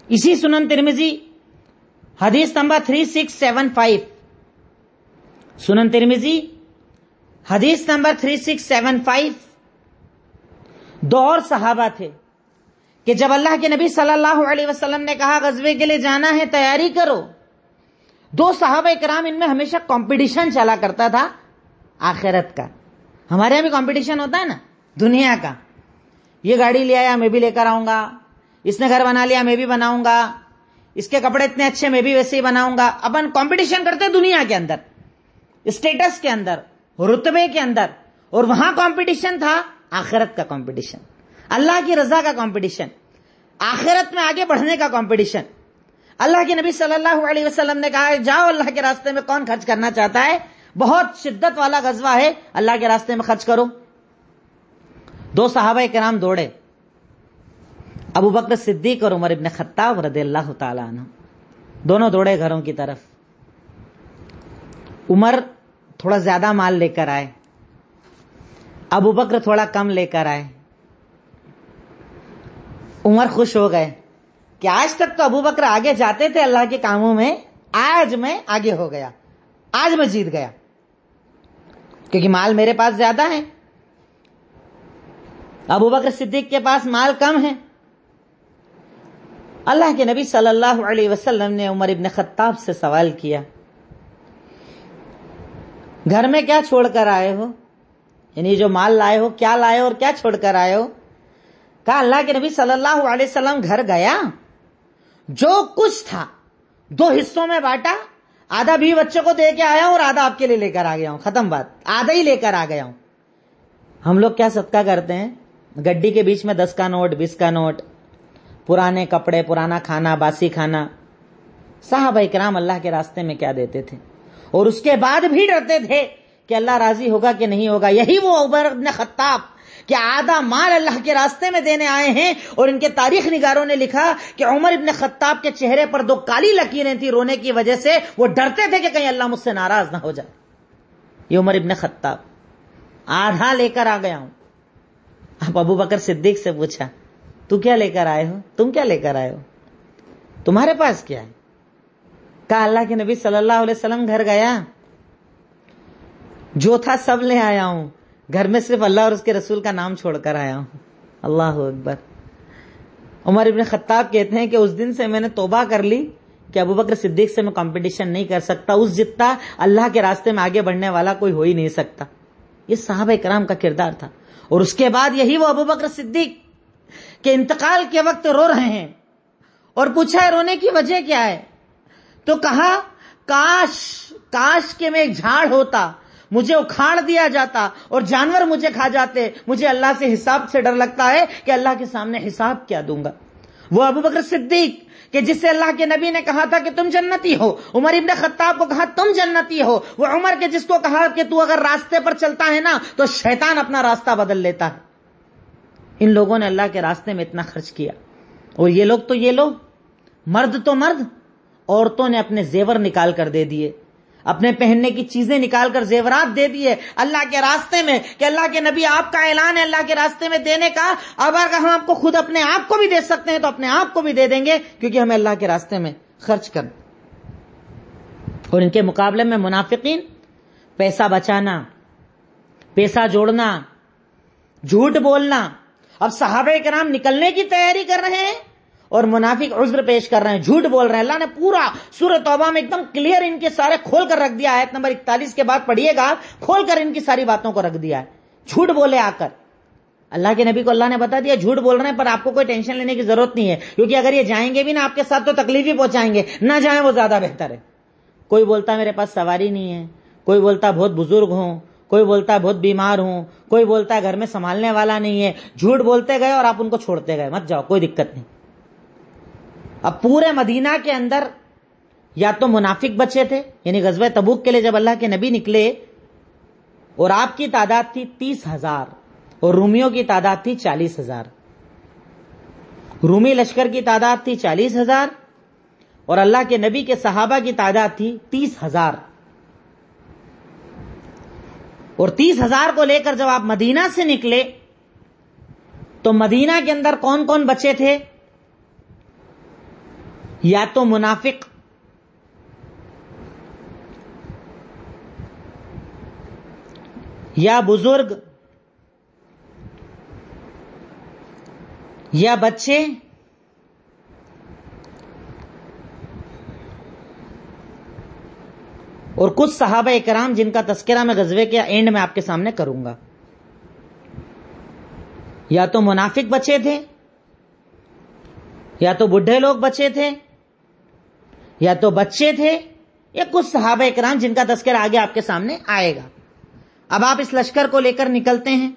اسی سنن ترمذی حدیث نمبر 3675، سنن ترمذی حدیث نمبر 3675، 2 اور صحابہ تھے کہ جب اللہ کے نبی صلی اللہ علیہ وسلم نے کہا غزوے کے لیے جانا ہے تیاری کرو، 2 صحابہ کرام، ان میں ہمیشہ کمپٹیشن چلا کرتا تھا آخرت کا۔ ہمارے یہاں بھی کمپٹیشن ہوتا ہے نا دنیا کا، یہ گاڑی لے آیا میں بھی لے کر آؤں گا، اس نے گھر بنا لیا میں بھی بناؤں گا، اس کے کپڑے اتنے اچھے میں بھی ویسے ہی بناؤں گا۔ اپن کمپٹیشن کرتے دنیا کے اندر، اسٹیٹس کے اندر، رتبے کے اندر، اور وہاں کمپٹیشن تھا آخرت کا کمپٹیشن، اللہ کی رضا کا کمپٹیشن، آخرت میں آگے بڑھنے کا کمپٹیشن۔ اللہ کے نبی صلی اللہ علیہ وسلم نے کہا جاؤ اللہ کے راستے میں کون خرچ کرنا چاہتا ہے، بہت شدت والا غزوہ ہے، اللہ کے راستے میں خرچ کرو۔ 2 صحابہ کرام دوڑے، ابو بکر صدیق اور عمر ابن خطاب رضی اللہ تعالی عنہ، دونوں دوڑے گھروں کی طرف۔ عمر تھوڑا زیادہ مال لے کر آئے، ابو بکر تھوڑا کم لے کر آئے۔ عمر خوش ہو گئے کہ آج تک تو ابو بکر آگے جاتے تھے اللہ کے کاموں میں، آج میں آگے ہو گیا، آج میں جیت گیا کیونکہ مال میرے پاس زیادہ ہے، ابو بکر صدیق کے پاس مال کم ہے۔ اللہ کے نبی صلی اللہ علیہ وسلم نے عمر ابن خطاب سے سوال کیا، گھر میں کیا چھوڑ کر آئے ہو؟ یعنی جو مال لائے ہو کیا لائے ہو اور کیا چھوڑ کر آئے ہو؟ کہا اللہ کے نبی صلی اللہ علیہ وسلم گھر گیا، جو کچھ تھا 2 حصوں میں بانٹا، آدھا بھی بچوں کو دے کے آیا ہوں اور آدھا آپ کے لیے لے کر آ گیا ہوں، ختم بات، آدھا ہی لے کر آ گیا ہوں۔ ہم لوگ کیا صدقہ کرتے ہیں؟ گڈی کے بیچ میں 10 کا نوٹ، 20 کا نوٹ، پرانے کپڑے، پرانا کھانا، باسی کھانا۔ صحابہ کرام اللہ کے راستے میں کیا دیتے تھے، اور اس کے بعد بھی ڈرتے تھے کہ اللہ راضی ہوگا کہ نہیں ہوگا۔ یہی وہ عمر ابن خطاب کہ آدھا مال اللہ کے راستے میں دینے آئے ہیں، اور ان کے تاریخ نگاروں نے لکھا کہ عمر ابن خطاب کے چہرے پر 2 کالی لکیریں تھیں رونے کی وجہ سے، وہ ڈرتے تھے کہ کہیں اللہ مجھ سے ناراض نہ ہو جائے۔ یہ عمر ابن خطاب، آدھا لے کر آ گیا ہوں۔ اب ابو بکر صدیق سے پوچھا تو کیا لے کر آئے ہو؟ تم کیا لے کر آئے ہو؟ تمہارے پاس کیا ہے؟ کہا اللہ کے نبی صلی اللہ علیہ وسلم گھر گیا، جو تھا سب لے آیا ہوں، گھر میں صرف اللہ اور اس کے رسول کا نام چھوڑ کر آیا ہوں۔ اللہ اکبر۔ عمر ابن خطاب کہتے ہیں کہ اس دن سے میں نے توبہ کر لی کہ ابو بکر صدیق سے میں کمپٹیشن نہیں کر سکتا، اس جتنا اللہ کے راستے میں آگے بڑھنے والا کوئی ہو ہی نہیں سکتا۔ یہ صحابہ کرام کا کردار تھا۔ اور اس کے بعد یہی وہ ابو بکر صدیق کے انتقال کے وقت رو رہے ہیں، اور پوچھا ہے رونے کی وجہ کیا ہے؟ تو کہا کاش کہ میں ایک جھاڑ ہوتا، مجھے اکھاڑ دیا جاتا اور جانور مجھے کھا جاتے، مجھے اللہ سے حساب سے ڈر لگتا ہے کہ اللہ کے سامنے حساب کیا دوں گا۔ وہ ابو بکر صدیق کہ جس سے اللہ کے نبی نے کہا تھا کہ تم جنتی ہو، عمر ابن خطاب کو کہا تم جنتی ہو، وہ عمر کے جس کو کہا کہ تو اگر راستے پر چلتا ہے نا تو شیطان اپنا راستہ بدل لیتا ہے۔ ان لوگوں نے اللہ کے راستے میں اتنا خرچ کیا، اور یہ لوگ مرد تو مرد، عورتوں نے اپنے زیور نکال کر دے دیے، اپنے پہننے کی چیزیں نکال کر زیورات دے دیے اللہ کے راستے میں، کہ اللہ کے نبی آپ کا اعلان ہے اللہ کے راستے میں دینے کا، اب اگر ہم آپ کو خود اپنے آپ کو بھی دے سکتے ہیں تو اپنے آپ کو بھی دے دیں گے، کیونکہ ہمیں اللہ کے راستے میں خرچ کرنا۔ اور ان کے مقابلے میں منافقین پیسہ بچانا، پیسہ جوڑنا، جھوٹ بولنا۔ اب صحابہ کرام نکلنے کی تیاری کر رہے ہیں اور منافق عذر پیش کر رہے ہیں، جھوٹ بول رہے ہیں۔ اللہ نے پورا سورہ توبہ میں ایک دم کلیئر ان کے سارے کھول کر رکھ دیا، آیت نمبر 41 کے بعد پڑھیے گا، کھول کر ان کی ساری باتوں کو رکھ دیا ہے۔ جھوٹ بولے آ کر، اللہ کے نبی کو اللہ نے بتا دیا جھوٹ بول رہے ہیں، پر آپ کو کوئی ٹینشن لینے کی ضرورت نہیں ہے، کیونکہ اگر یہ جائیں گے بھی نا آپ کے ساتھ تو تکلیف ہی پہنچائیں گے، نہ جائیں وہ زیادہ بہتر ہے۔ کوئی بولتا میرے پاس سواری نہیں ہے، کوئی بولتا بہت بزرگ ہوں، کوئی بولتا بہت بیمار ہوں، کوئی بولتا گھر میں سنبھالنے والا نہیں ہے، جھوٹ بولتے گئے اور آپ ان کو چھوڑتے گئے، مت جاؤ، کوئی دقت نہیں۔ اب پورے مدینہ کے اندر یا تو منافق بچے تھے، یعنی غزوہ تبوک کے لیے جب اللہ کے نبی نکلے اور آپ کی تعداد تھی 30,000 اور رومیوں کی تعداد تھی 40,000۔ رومی لشکر کی تعداد تھی 40,000 اور اللہ کے نبی کے صحابہ کی تعداد تھی 30,000۔ اور 30,000 کو لے کر جب آپ مدینہ سے نکلے تو مدینہ کے اندر کون کون بچے تھے؟ یا تو منافق، یا بزرگ، یا بچے، اور کچھ صحابہ کرام جن کا تذکرہ میں غزوے کے اینڈ میں آپ کے سامنے کروں گا۔ یا تو منافق بچے تھے، یا تو بڈھے لوگ بچے تھے، یا تو بچے تھے، یا کچھ صحابہ کرام جن کا تذکرہ آگے آپ کے سامنے آئے گا۔ اب آپ اس لشکر کو لے کر نکلتے ہیں۔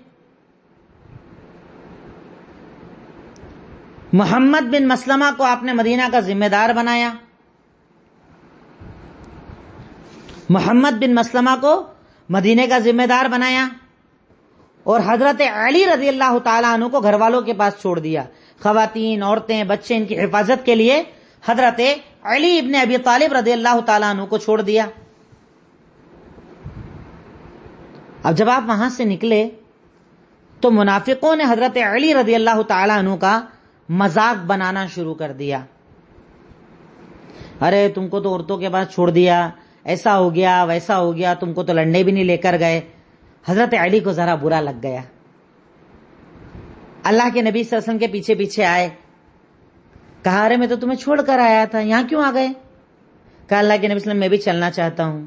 محمد بن مسلمہ کو آپ نے مدینہ کا ذمہ دار بنایا، محمد بن مسلمہ کو مدینہ کا ذمہ دار بنایا، اور حضرت علی رضی اللہ تعالیٰ عنہ کو گھر والوں کے پاس چھوڑ دیا۔ خواتین، عورتیں، بچے، ان کی حفاظت کے لیے حضرت علی ابن ابی طالب رضی اللہ تعالیٰ عنہ کو چھوڑ دیا۔ اب جب آپ وہاں سے نکلے تو منافقوں نے حضرت علی رضی اللہ تعالیٰ عنہ کا مذاق بنانا شروع کر دیا۔ ارے تم کو تو عورتوں کے پاس چھوڑ دیا، ایسا ہو گیا ویسا ہو گیا، تم کو تو لڑنے بھی نہیں لے کر گئے۔ حضرت علی کو ذرا برا لگ گیا۔ اللہ کے نبی صلی اللہ علیہ وسلم کے پیچھے پیچھے آئے، کہا ارے میں تو تمہیں چھوڑ کر آیا تھا، یہاں کیوں آ گئے؟ کہا اللہ کے نبی صلی اللہ علیہ وسلم میں بھی چلنا چاہتا ہوں۔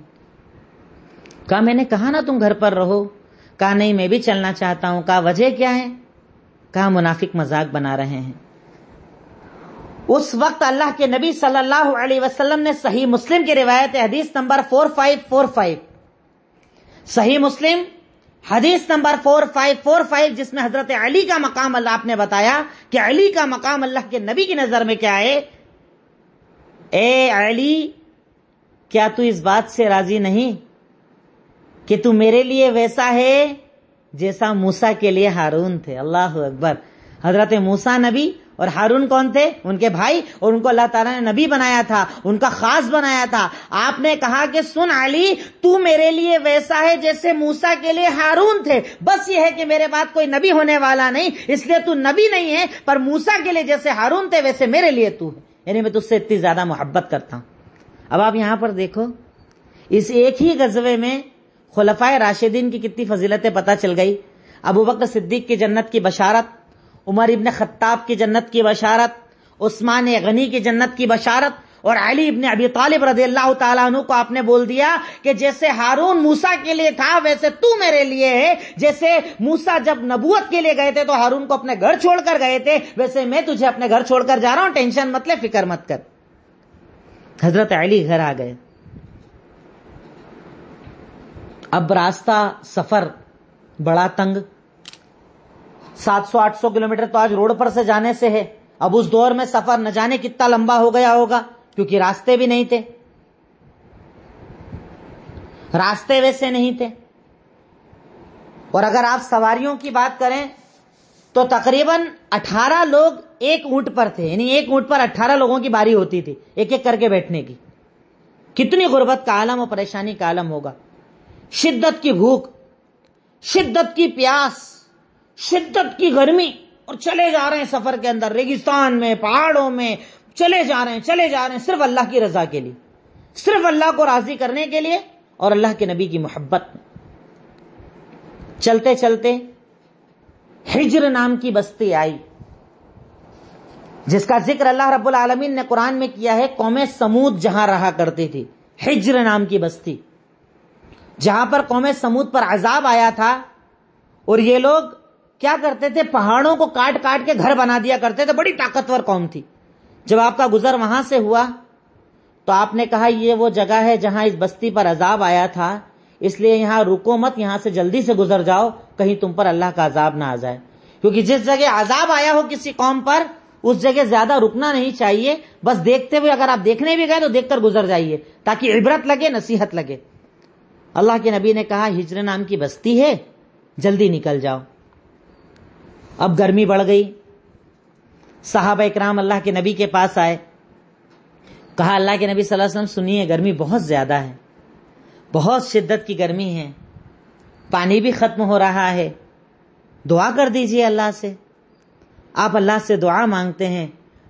کہا میں نے کہا نا تم گھر پر رہو. کہا نہیں میں بھی چلنا چاہتا ہوں. کہا وجہ کیا ہے؟ کہا منافق مذاق بنا رہے ہیں. اس وقت اللہ کے نبی صلی اللہ علیہ وسلم نے صحیح مسلم کی روایت حدیث نمبر 4545، صحیح مسلم حدیث نمبر 4545، جس میں حضرت علی کا مقام اللہ آپ نے بتایا کہ علی کا مقام اللہ کے نبی کی نظر میں کیا ہے. اے علی، کیا تو اس بات سے راضی نہیں کہ تو میرے لیے ویسا ہے جیسا موسیٰ کے لیے ہارون تھے؟ اللہ اکبر. حضرت موسیٰ نبی اور ہارون کون تھے؟ ان کے بھائی، اور ان کو اللہ تعالیٰ نے نبی بنایا تھا، ان کا خاص بنایا تھا. آپ نے کہا کہ سن علی، تو میرے لیے ویسا ہے جیسے موسیٰ کے لیے ہارون تھے. بس یہ ہے کہ میرے بعد کوئی نبی ہونے والا نہیں، اس لیے تو نبی نہیں ہے، پر موسیٰ کے لیے جیسے ہارون تھے ویسے میرے لیے تو ہے. یعنی میں تجھ سے اتنی زیادہ محبت کرتا ہوں. اب آپ یہاں پر دیکھو، اس ایک ہی غزوے میں خلفائے راشدین کی کتنی فضیلتیں پتہ چل گئی. ابو بکر صدیق کی جنت کی بشارت، عمر ابن خطاب کی جنت کی بشارت، عثمان غنی کی جنت کی بشارت، اور علی ابن ابی طالب رضی اللہ تعالیٰ عنہ کو آپ نے بول دیا کہ جیسے ہارون موسیٰ کے لیے تھا ویسے تو میرے لیے ہے. جیسے موسیٰ جب نبوت کے لیے گئے تھے تو ہارون کو اپنے گھر چھوڑ کر گئے تھے، ویسے میں تجھے اپنے گھر چھوڑ کر جا رہا ہوں، ٹینشن مت لے، فکر مت کر. حضرت علی گھر آ گئے. اب راستہ سفر بڑا تنگ، 700-800 کلومیٹر تو آج روڈ پر سے جانے سے ہے. اب اس دور میں سفر نہ جانے کتنا لمبا ہو گیا ہوگا، کیونکہ راستے بھی نہیں تھے، راستے ویسے نہیں تھے. اور اگر آپ سواریوں کی بات کریں تو تقریباً 18 لوگ ایک اونٹ پر تھے، یعنی ایک اونٹ پر 18 لوگوں کی باری ہوتی تھی ایک ایک کر کے بیٹھنے کی. کتنی غربت کا عالم اور پریشانی کا عالم ہوگا. شدت کی بھوک، شدت کی پیاس، شدت کی گرمی، اور چلے جا رہے ہیں سفر کے اندر، ریگستان میں، پہاڑوں میں چلے جا رہے ہیں صرف اللہ کی رضا کے لیے، صرف اللہ کو راضی کرنے کے لیے اور اللہ کے نبی کی محبت میں. چلتے چلتے ہجر نام کی بستی آئی، جس کا ذکر اللہ رب العالمین نے قرآن میں کیا ہے. قوم سمود جہاں رہا کرتی تھی، ہجر نام کی بستی، جہاں پر قوم سمود پر عذاب آیا تھا. اور یہ لوگ کیا کرتے تھے؟ پہاڑوں کو کاٹ کاٹ کے گھر بنا دیا کرتے تھے. بڑی طاقتور قوم تھی. جب آپ کا گزر وہاں سے ہوا تو آپ نے کہا یہ وہ جگہ ہے جہاں اس بستی پر عذاب آیا تھا، اس لیے یہاں رکو مت، یہاں سے جلدی سے گزر جاؤ، کہیں تم پر اللہ کا عذاب نہ آ جائے. کیونکہ جس جگہ عذاب آیا ہو کسی قوم پر اس جگہ زیادہ رکنا نہیں چاہیے. بس دیکھتے ہوئے، اگر آپ دیکھنے بھی گئے تو دیکھ کر گزر جائیے تاکہ عبرت لگے، نصیحت لگے. اللہ کے نبی نے کہا ہجر نام کی بستی ہے، جلدی نکل جاؤ. اب گرمی بڑھ گئی. صحابہ اکرام اللہ کے نبی کے پاس آئے. کہا اللہ کے نبی صلی اللہ علیہ وسلم سنیے، گرمی بہت زیادہ ہے، بہت شدت کی گرمی ہے، پانی بھی ختم ہو رہا ہے، دعا کر دیجئے اللہ سے. آپ اللہ سے دعا مانگتے ہیں،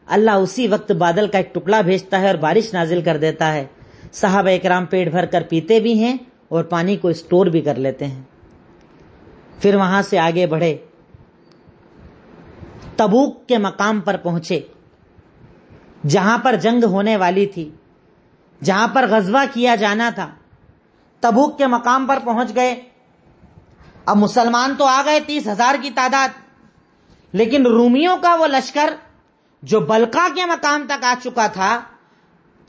اللہ اسی وقت بادل کا ایک ٹکڑا بھیجتا ہے اور بارش نازل کر دیتا ہے. صحابہ اکرام پیٹ بھر کر پیتے بھی ہیں اور پانی کو اسٹور بھی کر لیتے ہیں. پھر وہاں سے آگے بڑھے، تبوک کے مقام پر پہنچے، جہاں پر جنگ ہونے والی تھی، جہاں پر غزوہ کیا جانا تھا. تبوک کے مقام پر پہنچ گئے. اب مسلمان تو آ گئے 30,000 کی تعداد، لیکن رومیوں کا وہ لشکر جو بلقا کے مقام تک آ چکا تھا،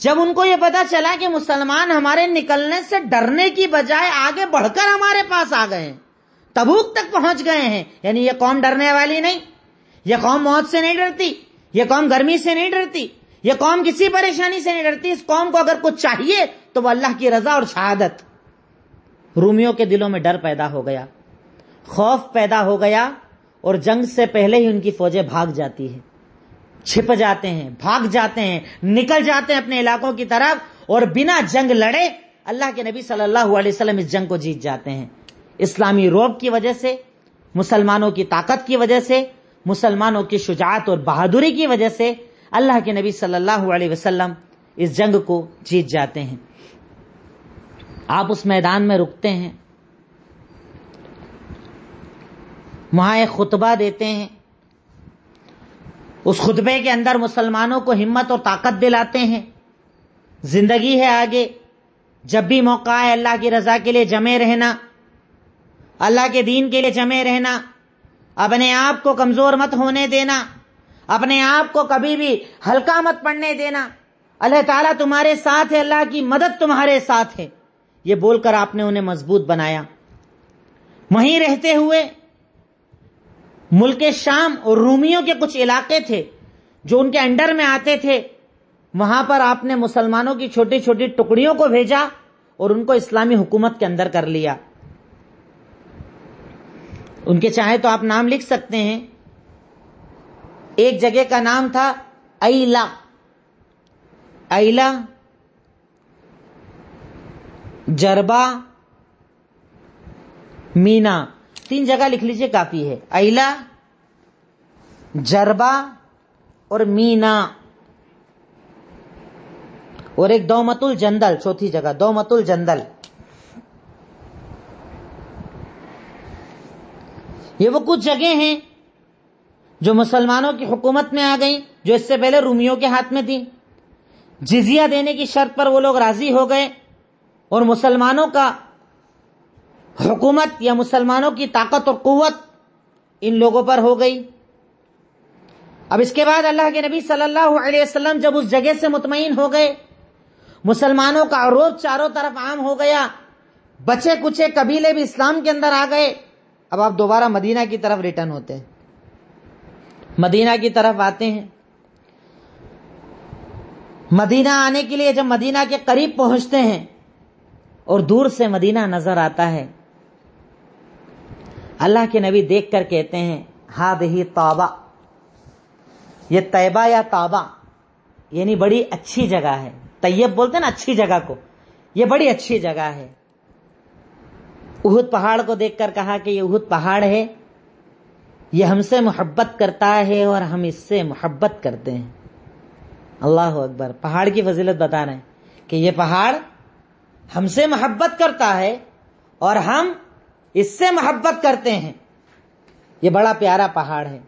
جب ان کو یہ پتا چلا کہ مسلمان ہمارے نکلنے سے ڈرنے کی بجائے آگے بڑھ کر ہمارے پاس آ گئے ہیں، تبوک تک پہنچ گئے ہیں، یعنی یہ قوم ڈرنے والی نہیں، یہ قوم موت سے نہیں ڈرتی، یہ قوم گرمی سے نہیں ڈرتی، یہ قوم کسی پریشانی سے نہیں ڈرتی. اس قوم کو اگر کچھ چاہیے تو وہ اللہ کی رضا اور شہادت. رومیوں کے دلوں میں ڈر پیدا ہو گیا، خوف پیدا ہو گیا، اور جنگ سے پہلے ہی ان کی فوجیں بھاگ جاتی ہیں، چھپ جاتے ہیں، بھاگ جاتے ہیں، نکل جاتے ہیں اپنے علاقوں کی طرف، اور بنا جنگ لڑے اللہ کے نبی صلی اللہ علیہ وسلم اس جنگ کو جیت جاتے ہیں. اسلامی رعب کی وجہ سے، مسلمانوں کی طاقت کی وجہ سے، مسلمانوں کی شجاعت اور بہادری کی وجہ سے اللہ کے نبی صلی اللہ علیہ وسلم اس جنگ کو جیت جاتے ہیں. آپ اس میدان میں رکتے ہیں، وہاں ایک خطبہ دیتے ہیں. اس خطبے کے اندر مسلمانوں کو ہمت اور طاقت دلاتے ہیں. زندگی ہے آگے، جب بھی موقع ہے اللہ کی رضا کے لیے جمے رہنا، اللہ کے دین کے لیے جمے رہنا، اپنے آپ کو کمزور مت ہونے دینا، اپنے آپ کو کبھی بھی ہلکا مت پڑنے دینا۔ اللہ تعالیٰ تمہارے ساتھ ہے، اللہ کی مدد تمہارے ساتھ ہے، یہ بول کر آپ نے انہیں مضبوط بنایا۔ وہیں رہتے ہوئے ملک شام اور رومیوں کے کچھ علاقے تھے جو ان کے انڈر میں آتے تھے، وہاں پر آپ نے مسلمانوں کی چھوٹی چھوٹی ٹکڑیوں کو بھیجا اور ان کو اسلامی حکومت کے اندر کر لیا۔ ان کے چاہے تو آپ نام لکھ سکتے ہیں۔ ایک جگہ کا نام تھا ایلا، ایلا، جربا، مینا، 3 جگہ لکھ لیجئے کافی ہے، ایلا، جربا اور مینا، اور ایک دومت الجندل، چوتھی جگہ دومت الجندل۔ یہ وہ کچھ جگہیں ہیں جو مسلمانوں کی حکومت میں آ گئیں، جو اس سے پہلے رومیوں کے ہاتھ میں تھیں۔ جزیہ دینے کی شرط پر وہ لوگ راضی ہو گئے اور مسلمانوں کا حکومت یا مسلمانوں کی طاقت اور قوت ان لوگوں پر ہو گئی۔ اب اس کے بعد اللہ کے نبی صلی اللہ علیہ وسلم جب اس جگہ سے مطمئن ہو گئے، مسلمانوں کا عروج چاروں طرف عام ہو گیا، بچے کچے قبیلے بھی اسلام کے اندر آ گئے۔ اب آپ دوبارہ مدینہ کی طرف ریٹرن ہوتے ہیں، مدینہ کی طرف آتے ہیں۔ مدینہ آنے کے لیے جب مدینہ کے قریب پہنچتے ہیں اور دور سے مدینہ نظر آتا ہے، اللہ کے نبی دیکھ کر کہتے ہیں ہذہ طابہ، یہ طیبہ یا طابہ یعنی بڑی اچھی جگہ ہے۔ طیب بولتے ہیں نا اچھی جگہ کو، یہ بڑی اچھی جگہ ہے۔ احد پہاڑ کو دیکھ کر کہا کہ یہ احد پہاڑ ہے، یہ ہم سے محبت کرتا ہے اور ہم اس سے محبت کرتے ہیں۔ اللہ اکبر، پہاڑ کی فضیلت بتا رہے ہیں کہ یہ پہاڑ ہم سے محبت کرتا ہے اور ہم اس سے محبت کرتے ہیں۔ یہ بڑا پیارا پہاڑ ہے۔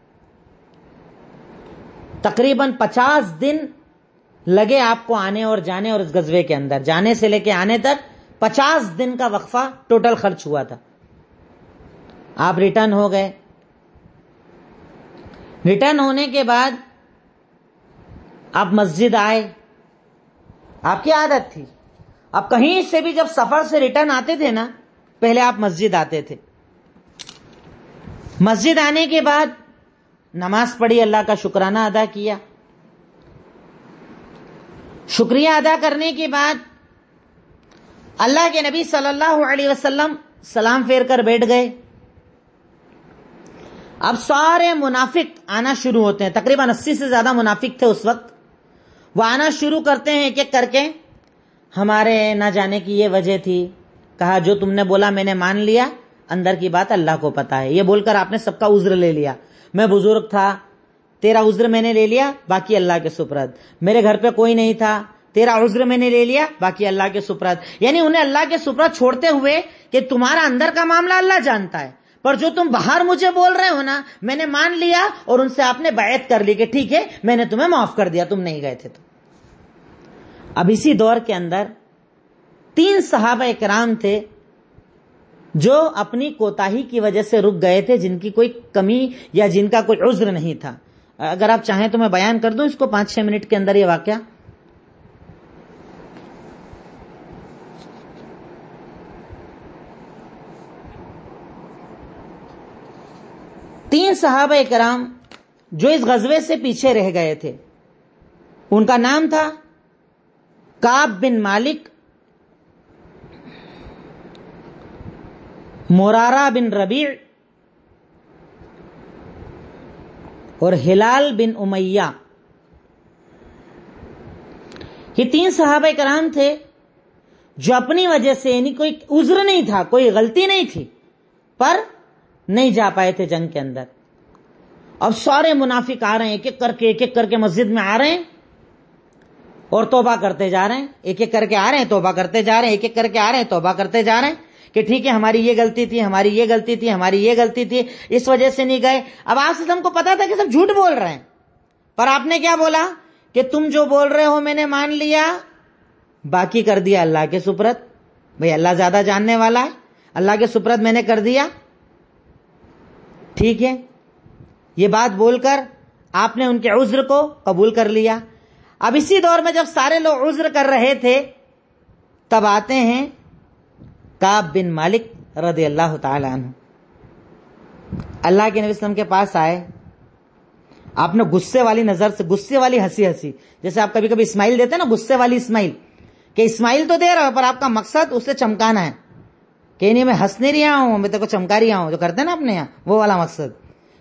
تقریباً 50 دن لگے آپ کو آنے اور جانے، اور اس غزوے کے اندر جانے سے لے کے آنے تک 50 دن کا وقفہ ٹوٹل خرچ ہوا تھا۔ آپ ریٹرن ہو گئے۔ ریٹرن ہونے کے بعد آپ مسجد آئے، آپ کی عادت تھی، آپ کہیں سے بھی جب سفر سے ریٹرن آتے تھے نا، پہلے آپ مسجد آتے تھے۔ مسجد آنے کے بعد نماز پڑھی، اللہ کا شکرانہ ادا کیا۔ شکریہ ادا کرنے کے بعد اللہ کے نبی صلی اللہ علیہ وسلم سلام پھیر کر بیٹھ گئے۔ اب سارے منافق آنا شروع ہوتے ہیں، تقریباً 80 سے زیادہ منافق تھے اس وقت۔ وہ آنا شروع کرتے ہیں ایک ایک کر کے۔ ہمارے نہ جانے کی یہ وجہ تھی، کہا جو تم نے بولا میں نے مان لیا، اندر کی بات اللہ کو پتا ہے۔ یہ بول کر آپ نے سب کا عذر لے لیا، میں بزرگ تھا، تیرا عذر میں نے لے لیا، باقی اللہ کے سپرد۔ میرے گھر پہ کوئی نہیں تھا، تیرا عذر میں نے لے لیا، باقی اللہ کے سپرد۔ یعنی انہیں اللہ کے سپرد چھوڑتے ہوئے کہ تمہارا اندر کا معاملہ اللہ جانتا ہے، پر جو تم باہر مجھے بول رہے ہو نا، میں نے مان لیا، اور ان سے آپ نے بیعت کر لی کہ ٹھیک ہے میں نے تمہیں معاف کر دیا، تم نہیں گئے تھے تو۔ اب اسی دور کے اندر 3 صحابہ اکرام تھے جو اپنی کوتاہی کی وجہ سے رک گئے تھے، جن کی کوئی کمی یا جن کا کوئی عذر نہیں تھا۔ اگر آپ چاہیں تو میں بیان کر دوں اس کو 5-6 منٹ کے اندر یہ واقعہ۔ تین صحابہ اکرام جو اس غزوے سے پیچھے رہ گئے تھے، ان کا نام تھا کعب بن مالک، مرارہ بن ربیع اور ہلال بن امیہ۔ یہ 3 صحابہ کرام تھے جو اپنی وجہ سے، یعنی کوئی عذر نہیں تھا، کوئی غلطی نہیں تھی، پر نہیں جا پائے تھے جنگ کے اندر۔ اب سارے منافق آ رہے ہیں، ایک ایک کر کے مسجد میں آ رہے ہیں اور توبہ کرتے جا رہے ہیں، ایک ایک کر کے آ رہے ہیں، توبہ کرتے جا رہے ہیں، ایک ایک کر کے آ رہے ہیں، توبہ کرتے جا رہے ہیں کہ ٹھیک ہے ہماری یہ غلطی تھی، ہماری یہ غلطی تھی، ہماری یہ غلطی تھی، اس وجہ سے نہیں گئے۔ اب آپ سے ہم کو پتا تھا کہ سب جھوٹ بول رہے ہیں، پر آپ نے کیا بولا کہ تم جو بول رہے ہو میں نے مان لیا، باقی کر دیا اللہ کے سپرد. بھئی اللہ زیادہ جاننے والا ہے, اللہ کے سپرد میں نے کر دیا. ٹھیک ہے, یہ بات بول کر آپ نے ان کے عذر کو قبول کر لیا. اب اسی دور میں جب سارے لوگ عذر کر رہے تھے, تب آتے ہیں کعب بن مالک رضی اللہ تعالی عنہ. اللہ کے نبی صلی اللہ علیہ وسلم کے پاس آئے. آپ نے غصے والی نظر سے, غصے والی ہنسی, جیسے آپ کبھی کبھی اسمائل دیتے ہیں نا, غصے والی اسمائل, کہ اسمائل تو دے رہا ہو پر آپ کا مقصد اسے چمکانا ہے, کہ نہیں میں ہنس نہیں رہا ہوں, میں تو چمکا رہا ہوں, جو کرتے ہیں نا اپنے یہاں, وہ والا مقصد,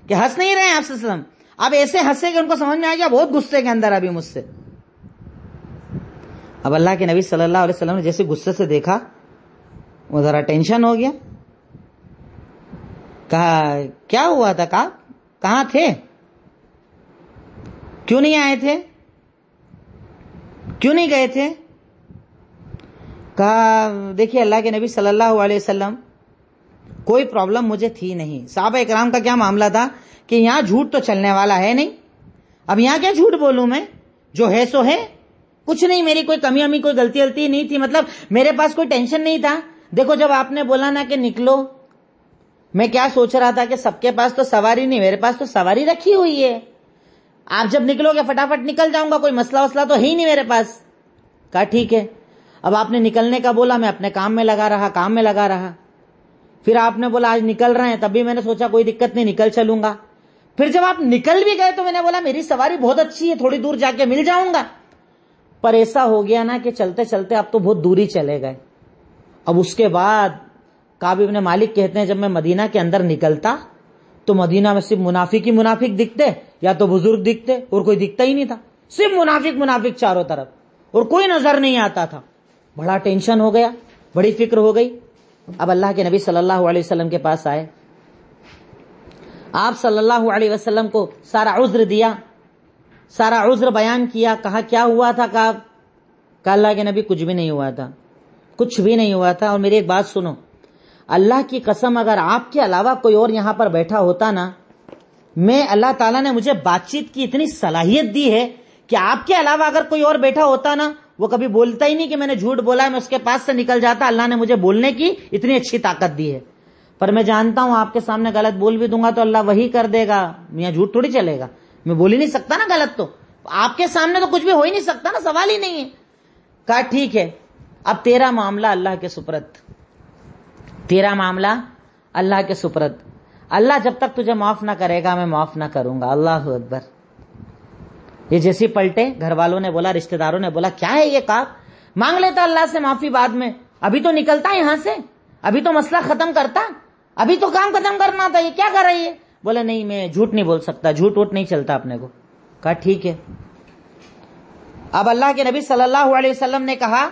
کہ ہنس نہیں رہے ہیں آپ صلی اللہ علیہ وسلم. اب ایسے ہنسے کہ ان کو سمجھ میں آ گیا بہت غصے کے اندر ابھی مجھ سے. اب اللہ کے نبی صلی اللہ علیہ وسلم نے جیسے غصے سے دیکھا, وہ ذرا ٹینشن ہو گیا. کہا کیا ہوا تھا, کہاں تھے, کیوں نہیں آئے تھے, کیوں نہیں گئے تھے؟ کہا دیکھیے اللہ کے نبی صلی اللہ علیہ وسلم, کوئی پرابلم مجھے تھی نہیں. صحابہ اکرام کا کیا معاملہ تھا کہ یہاں جھوٹ تو چلنے والا ہے نہیں, اب یہاں کیا جھوٹ بولوں میں, جو ہے سو ہے, کچھ نہیں, میری کوئی کمی امی کوئی غلطی نہیں تھی, مطلب میرے پاس کوئی ٹینشن نہیں تھا. دیکھو جب آپ نے بولا نا کہ نکلو, میں کیا سوچ رہا تھا کہ سب کے پاس تو سواری نہیں, میرے پاس تو سواری رکھی ہوئی ہے, آپ جب نکلو گے فٹافٹ نکل جاؤں گا, کوئی مسئلہ وسلہ تو ہے ہی نہیں میرے پاس. کہا ٹھیک ہے. اب آپ نے نکلنے کا بولا, میں اپنے کام میں لگا رہا. پھر آپ نے بولا آج نکل رہے ہیں, تب بھی میں نے سوچا کوئی دقت نہیں, نکل چلوں گا. پھر جب آپ نکل بھی گئے تو میں نے بولا میری سواری بہت اچھی ہے, تھوڑی دور جا کے مل جاؤں گا. پر ایسا ہو گیا نا کہ چلتے چلتے اب تو بہت دوری چلے گئے. اب اس کے بعد کعب بن مالک کہتے ہیں جب میں مدینہ کے اندر نکلتا تو مدینہ میں صرف منافق دکھتے, یا تو بزرگ دکھتے, اور کوئی دکھتا ہی نہیں تھا, صرف منافق چاروں طرف, اور کوئی نظر نہیں آتا تھا. بڑا ٹینشن ہو گیا, بڑی فکر ہو گئی. اب اللہ کے نبی صلی اللہ علیہ وسلم کے پاس آئے. آپ صلی اللہ علیہ وسلم کو سارا عذر دیا, سارا عذر بیان کیا. کہا کیا ہوا تھا, کہا اللہ کے نبی کچھ بھی نہیں ہوا تھا, کچھ بھی نہیں ہوا تھا. اور میری ایک بات سنو, اللہ کی قسم اگر آپ کے علاوہ کوئی اور یہاں پر بیٹھا ہوتا نا, میں اللہ تعالیٰ نے مجھے بات چیت کی اتنی صلاحیت دی ہے کہ آپ کے علاوہ اگر کوئی اور بیٹھا ہوتا نا, وہ کبھی بولتا ہی نہیں کہ میں نے جھوٹ بولا ہے, میں اس کے پاس سے نکل جاتا. اللہ نے مجھے بولنے کی اتنی اچھی طاقت دی ہے. پر میں جانتا ہوں آپ کے سامنے غلط بول بھی دوں گا تو اللہ وہی کر دے گا, میاں جھوٹ تھوڑی چلے گا, میں بول ہی نہیں سکتا نا غلط, تو آپ کے سامنے تو کچھ بھی ہو ہی نہیں سکتا نا, سوال ہی نہیں ہے. کہا ٹھیک ہے, اب تیرا معاملہ اللہ کے سپرد, تیرا معاملہ اللہ کے سپرد. اللہ جب تک تجھے معاف نہ کرے گا میں معاف نہ کروں گا. اللہ اکبر. یہ جیسی پلٹے, گھر والوں نے بولا, رشتہ داروں نے بولا کیا ہے یہ کعب, مانگ لیتا اللہ سے معافی بعد میں, ابھی تو نکلتا یہاں سے, ابھی تو مسئلہ ختم کرتا, ابھی تو کام ختم کرنا تھا, یہ کیا کر رہی ہے؟ بولے نہیں میں جھوٹ نہیں بول سکتا, جھوٹ ووٹ نہیں چلتا اپنے کو. کہا ٹھیک ہے. اب اللہ کے نبی صلی اللہ علیہ وسلم نے کہا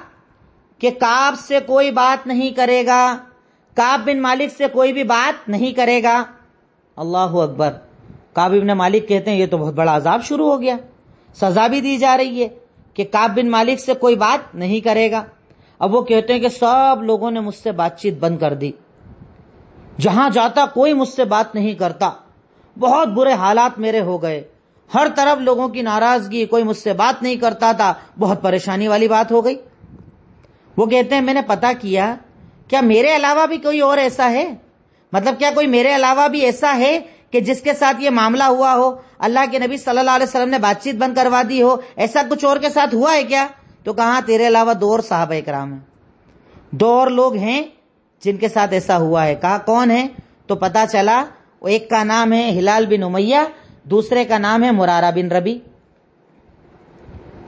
کہ کعب سے کوئی بات نہیں کرے گا, کعب بن مالک سے کوئی بھی بات نہیں کرے گا. اللہ اکبر. کعب بن مالک کہتے ہیں یہ تو بہت بڑا عذاب شروع ہو گیا, سزا بھی دی جا رہی ہے کہ کعب بن مالک سے کوئی بات نہیں کرے گا. اب وہ کہتے ہیں کہ سب لوگوں نے مجھ سے بات چیت بند کر دی, جہاں جاتا کوئی مجھ سے بات نہیں کرتا, بہت برے حالات میرے ہو گئے, ہر طرف لوگوں کی ناراضگی, کوئی مجھ سے بات نہیں کرتا تھا, بہت پریشانی والی بات ہو گئی. وہ کہتے ہیں میں نے پتا کیا, کیا میرے علاوہ بھی کوئی اور ایسا ہے, مطلب کیا کوئی میرے علاوہ بھی ایسا ہے کہ جس کے ساتھ یہ معاملہ ہوا ہو, اللہ کے نبی صلی اللہ علیہ وسلم نے بات چیت بند کروا دی ہو, ایسا کچھ اور کے ساتھ ہوا ہے کیا؟ تو کہا تیرے علاوہ 2 اور صحابہ اکرام ہیں, 2 اور لوگ ہیں جن کے ساتھ ایسا ہوا ہے. کہا کون ہے؟ تو پتا چلا ایک کا نام ہے ہلال بن امیہ, دوسرے کا نام ہے مرارہ بن ربی.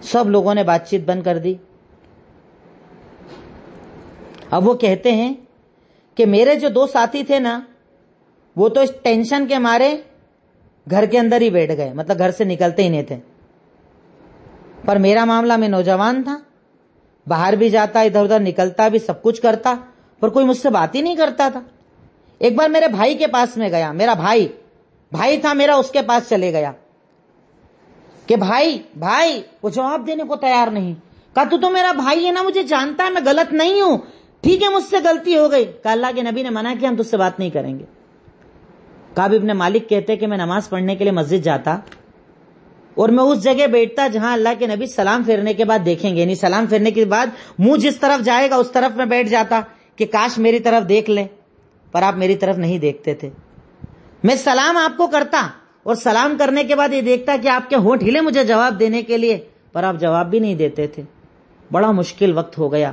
سب لوگوں نے بات چیت بند کر دی. اب وہ کہتے ہیں کہ میرے جو 2 ساتھی تھے نا, وہ تو اس ٹینشن کے مارے گھر کے اندر ہی بیٹھ گئے, مطلب گھر سے نکلتے ہی نہیں تھے. پر میرا معاملہ, میں نوجوان تھا, باہر بھی جاتا, ادھر ادھر نکلتا بھی, سب کچھ کرتا, پر کوئی مجھ سے بات ہی نہیں کرتا تھا. ایک بار میرے بھائی کے پاس میں گیا, میرا بھائی تھا میرا, اس کے پاس چلے گیا کہ بھائی, وہ جواب دینے کو تیار نہیں. کہا تو میرا بھائی ہے نا, مجھے جانتا ہے, میں غلط نہیں ہوں, ٹھیک ہے مجھ سے غلطی ہو گئی. کہا اللہ کے نبی نے منع کیا, ہم تجھ سے بات نہیں کریں گے. کعب بن مالک کہتے کہ میں نماز پڑھنے کے لیے مسجد جاتا, اور میں اس جگہ بیٹھتا جہاں اللہ کے نبی سلام پھیرنے کے بعد دیکھیں گے، یعنی سلام پھیرنے کے بعد منہ جس طرف جائے گا اس طرف میں بیٹھ جاتا کہ کاش میری طرف دیکھ لیں، پر آپ میری طرف نہیں دیکھتے تھے۔ میں سلام آپ کو کرتا اور سلام کرنے کے بعد یہ دیکھتا کہ آپ کے ہونٹ ہلے مجھے جواب دینے کے لیے، پر آپ جواب بھی نہیں دیتے تھے۔ بڑا مشکل وقت ہو گیا،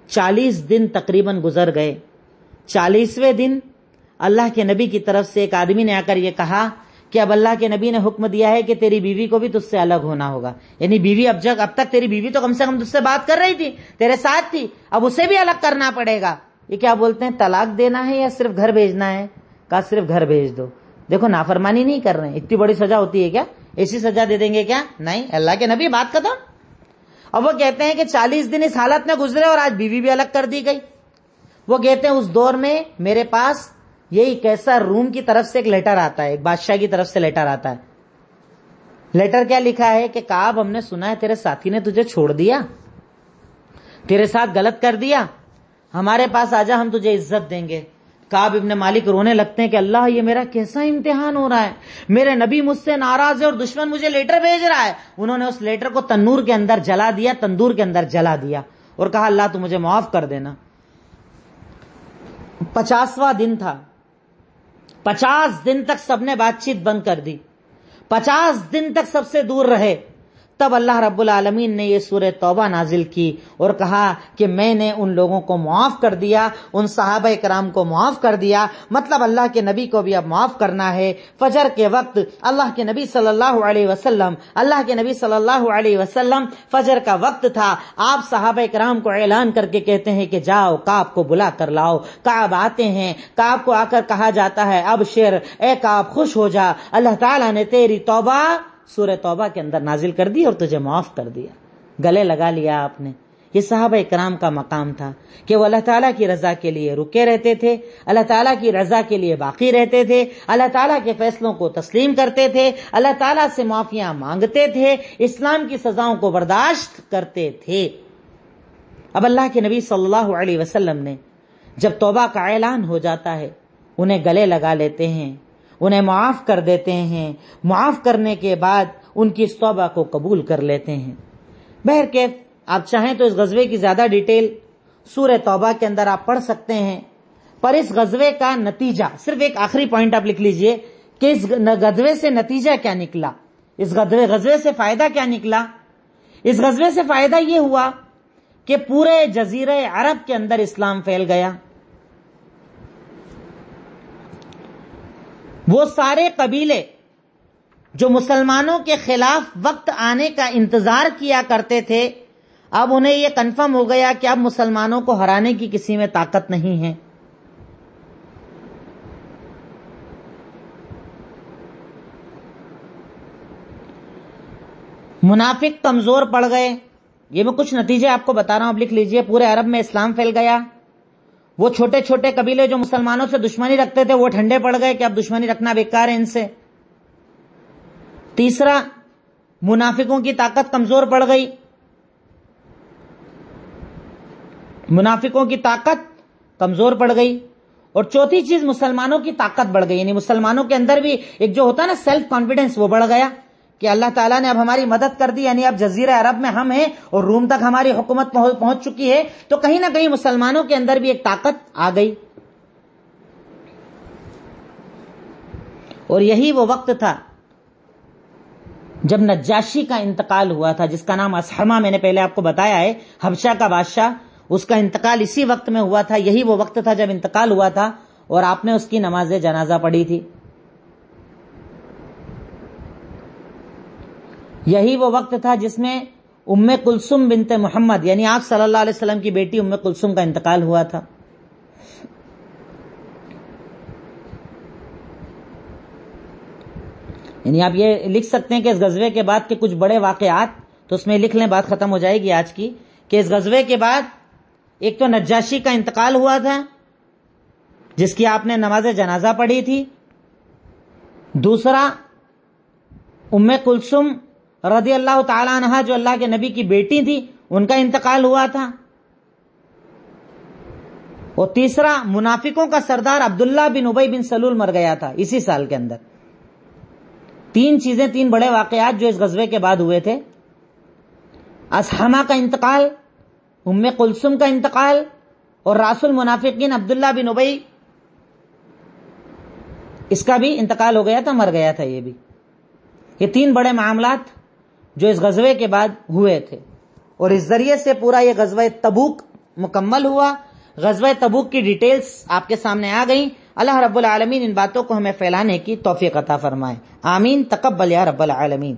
40 دن تقریباً گزر گئے۔ 40ویں دن اللہ کے نبی کی طرف سے ایک آدمی نے آ کر یہ کہا کہ اب اللہ کے نبی نے حکم دیا ہے کہ تیری بیوی کو بھی تجھ سے الگ ہونا ہوگا، یعنی بیوی اب تک تیری بیوی تو کم سے کم تجھ سے بات کر رہی تھی، تیرے ساتھ تھی، اب اسے بھی الگ کرنا پڑے گا۔ یہ کیا بولتے ہیں، طلاق دینا ہے یا صرف گھر بھیجنا ہے؟ کہا صرف گھر بھیج دو۔ دیکھو نافرمانی نہیں کر رہے ہیں، اتنی بڑی سزا ہوتی ہے کیا؟ ایسی سزا دے دیں گے کیا؟ نہیں، اللہ کے نبی بات ختم۔ اب وہ کہتے ہیں کہ 40 دن اس حالت میں گزرے اور آج بیوی بھی الگ کر دی گئی۔ وہ کہتے ہیں اس دور میں میرے پاس یہی کیسر روم کی طرف سے ایک لیٹر آتا ہے، ایک بادشاہ کی طرف سے لیٹر آتا ہے۔ لیٹر کیا لکھا ہے کہ کعب ہم نے سنا ہے تیرے ساتھی نے تجھے چھوڑ دیا، تیرے ساتھ غلط کر دیا، ہمارے پاس آجا ہم تجھے عزت دیں گے۔ کعب ابن مالک رونے لگتے ہیں کہ اللہ یہ میرا کیسا امتحان ہو رہا ہے، میرے نبی مجھ سے ناراض ہے اور دشمن مجھے لیٹر بھیج رہا ہے۔ انہوں نے اس لیٹر کو تندور کے اندر جلا دیا اور کہا اللہ تو مجھے معاف کر دینا۔ 50واں دن تھا، 50 دن تک سب نے بات چیت بند کر دی، 50 دن تک سب سے دور رہے۔ تب اللہ رب العالمین نے یہ سورہ توبہ نازل کی اور کہا کہ میں نے ان لوگوں کو معاف کر دیا، ان صحابہ کرام کو معاف کر دیا، مطلب اللہ کے نبی کو بھی اب معاف کرنا ہے۔ فجر کے وقت اللہ کے نبی صلی اللہ علیہ وسلم فجر کا وقت تھا، آپ صحابہ کرام کو اعلان کر کے کہتے ہیں کہ جاؤ کعب کو بلا کر لاؤ۔ کعب آتے ہیں، کعب کو آ کر کہا جاتا ہے ابشر اے کعب خوش ہو جا، اللہ تعالیٰ نے تیری توبہ سورہ توبہ کے اندر نازل کر دی اور تجھے معاف کر دیا۔ گلے لگا لیا آپ نے۔ یہ صحابہ کرام کا مقام تھا کہ وہ اللہ تعالیٰ کی رضا کے لیے رکے رہتے تھے، اللہ تعالیٰ کی رضا کے لیے باقی رہتے تھے، اللہ تعالیٰ کے فیصلوں کو تسلیم کرتے تھے، اللہ تعالیٰ سے معافیاں مانگتے تھے، اسلام کی سزاؤں کو برداشت کرتے تھے۔ اب اللہ کے نبی صلی اللہ علیہ وسلم نے جب توبہ کا اعلان ہو جاتا ہے انہیں گلے لگا لیتے ہیں، انہیں معاف کر دیتے ہیں، معاف کرنے کے بعد ان کی اس توبہ کو قبول کر لیتے ہیں۔ بہرکیف آپ چاہیں تو اس غزوے کی زیادہ ڈیٹیل سورہ توبہ کے اندر آپ پڑھ سکتے ہیں، پر اس غزوے کا نتیجہ صرف ایک آخری پوائنٹ آپ لکھ لیجئے کہ اس غزوے سے نتیجہ کیا نکلا، اس غزوے سے فائدہ کیا نکلا۔ اس غزوے سے فائدہ یہ ہوا کہ پورے جزیرہ عرب کے اندر اسلام پھیل گیا۔ وہ سارے قبیلے جو مسلمانوں کے خلاف وقت آنے کا انتظار کیا کرتے تھے، اب انہیں یہ کنفرم ہو گیا کہ اب مسلمانوں کو ہرانے کی کسی میں طاقت نہیں ہے۔ منافق کمزور پڑ گئے۔ یہ میں کچھ نتیجے آپ کو بتا رہا ہوں، اب لکھ لیجئے۔ پورے عرب میں اسلام پھیل گیا، وہ چھوٹے چھوٹے قبیلے جو مسلمانوں سے دشمنی رکھتے تھے وہ ٹھنڈے پڑ گئے کہ اب دشمنی رکھنا بیکار ہے ان سے۔ تیسرا، منافقوں کی طاقت کمزور پڑ گئی، منافقوں کی طاقت کمزور پڑ گئی۔ اور چوتھی چیز، مسلمانوں کی طاقت بڑھ گئی، یعنی مسلمانوں کے اندر بھی ایک جو ہوتا ہے نا سیلف کانفیڈنس، وہ بڑھ گیا کہ اللہ تعالیٰ نے اب ہماری مدد کر دی، یعنی اب جزیرہ عرب میں ہم ہیں اور روم تک ہماری حکومت پہنچ چکی ہے، تو کہیں نہ کہیں مسلمانوں کے اندر بھی ایک طاقت آ گئی۔ اور یہی وہ وقت تھا جب نجاشی کا انتقال ہوا تھا، جس کا نام اسحمہ میں نے پہلے آپ کو بتایا ہے، حبشہ کا بادشاہ، اس کا انتقال اسی وقت میں ہوا تھا۔ یہی وہ وقت تھا جب انتقال ہوا تھا اور آپ نے اس کی نماز جنازہ پڑھی تھی۔ یہی وہ وقت تھا جس میں ام کلثوم بنت محمد، یعنی آپ صلی اللہ علیہ وسلم کی بیٹی ام کلثوم کا انتقال ہوا تھا۔ یعنی آپ یہ لکھ سکتے ہیں کہ اس غزوے کے بعد کے کچھ بڑے واقعات، تو اس میں لکھ لیں، بات ختم ہو جائے گی آج کی، کہ اس غزوے کے بعد ایک تو نجاشی کا انتقال ہوا تھا جس کی آپ نے نماز جنازہ پڑھی تھی، دوسرا ام کلثوم رضی اللہ تعالی عنہا جو اللہ کے نبی کی بیٹی تھی ان کا انتقال ہوا تھا، اور تیسرا منافقوں کا سردار عبداللہ بن ابی بن سلول مر گیا تھا اسی سال کے اندر۔ تین چیزیں، تین بڑے واقعات جو اس غزوے کے بعد ہوئے تھے، اسحمہ کا انتقال، ام کلثوم کا انتقال، اور راس المنافقین عبداللہ بن ابی، اس کا بھی انتقال ہو گیا تھا، مر گیا تھا یہ بھی۔ یہ تین بڑے معاملات جو اس غزوے کے بعد ہوئے تھے، اور اس ذریعے سے پورا یہ غزوہ تبوک مکمل ہوا۔ غزوہ تبوک کی ڈیٹیلز آپ کے سامنے آ گئیں۔ اللہ رب العالمین ان باتوں کو ہمیں پھیلانے کی توفیق عطا فرمائے، آمین، تقبل یا رب العالمین۔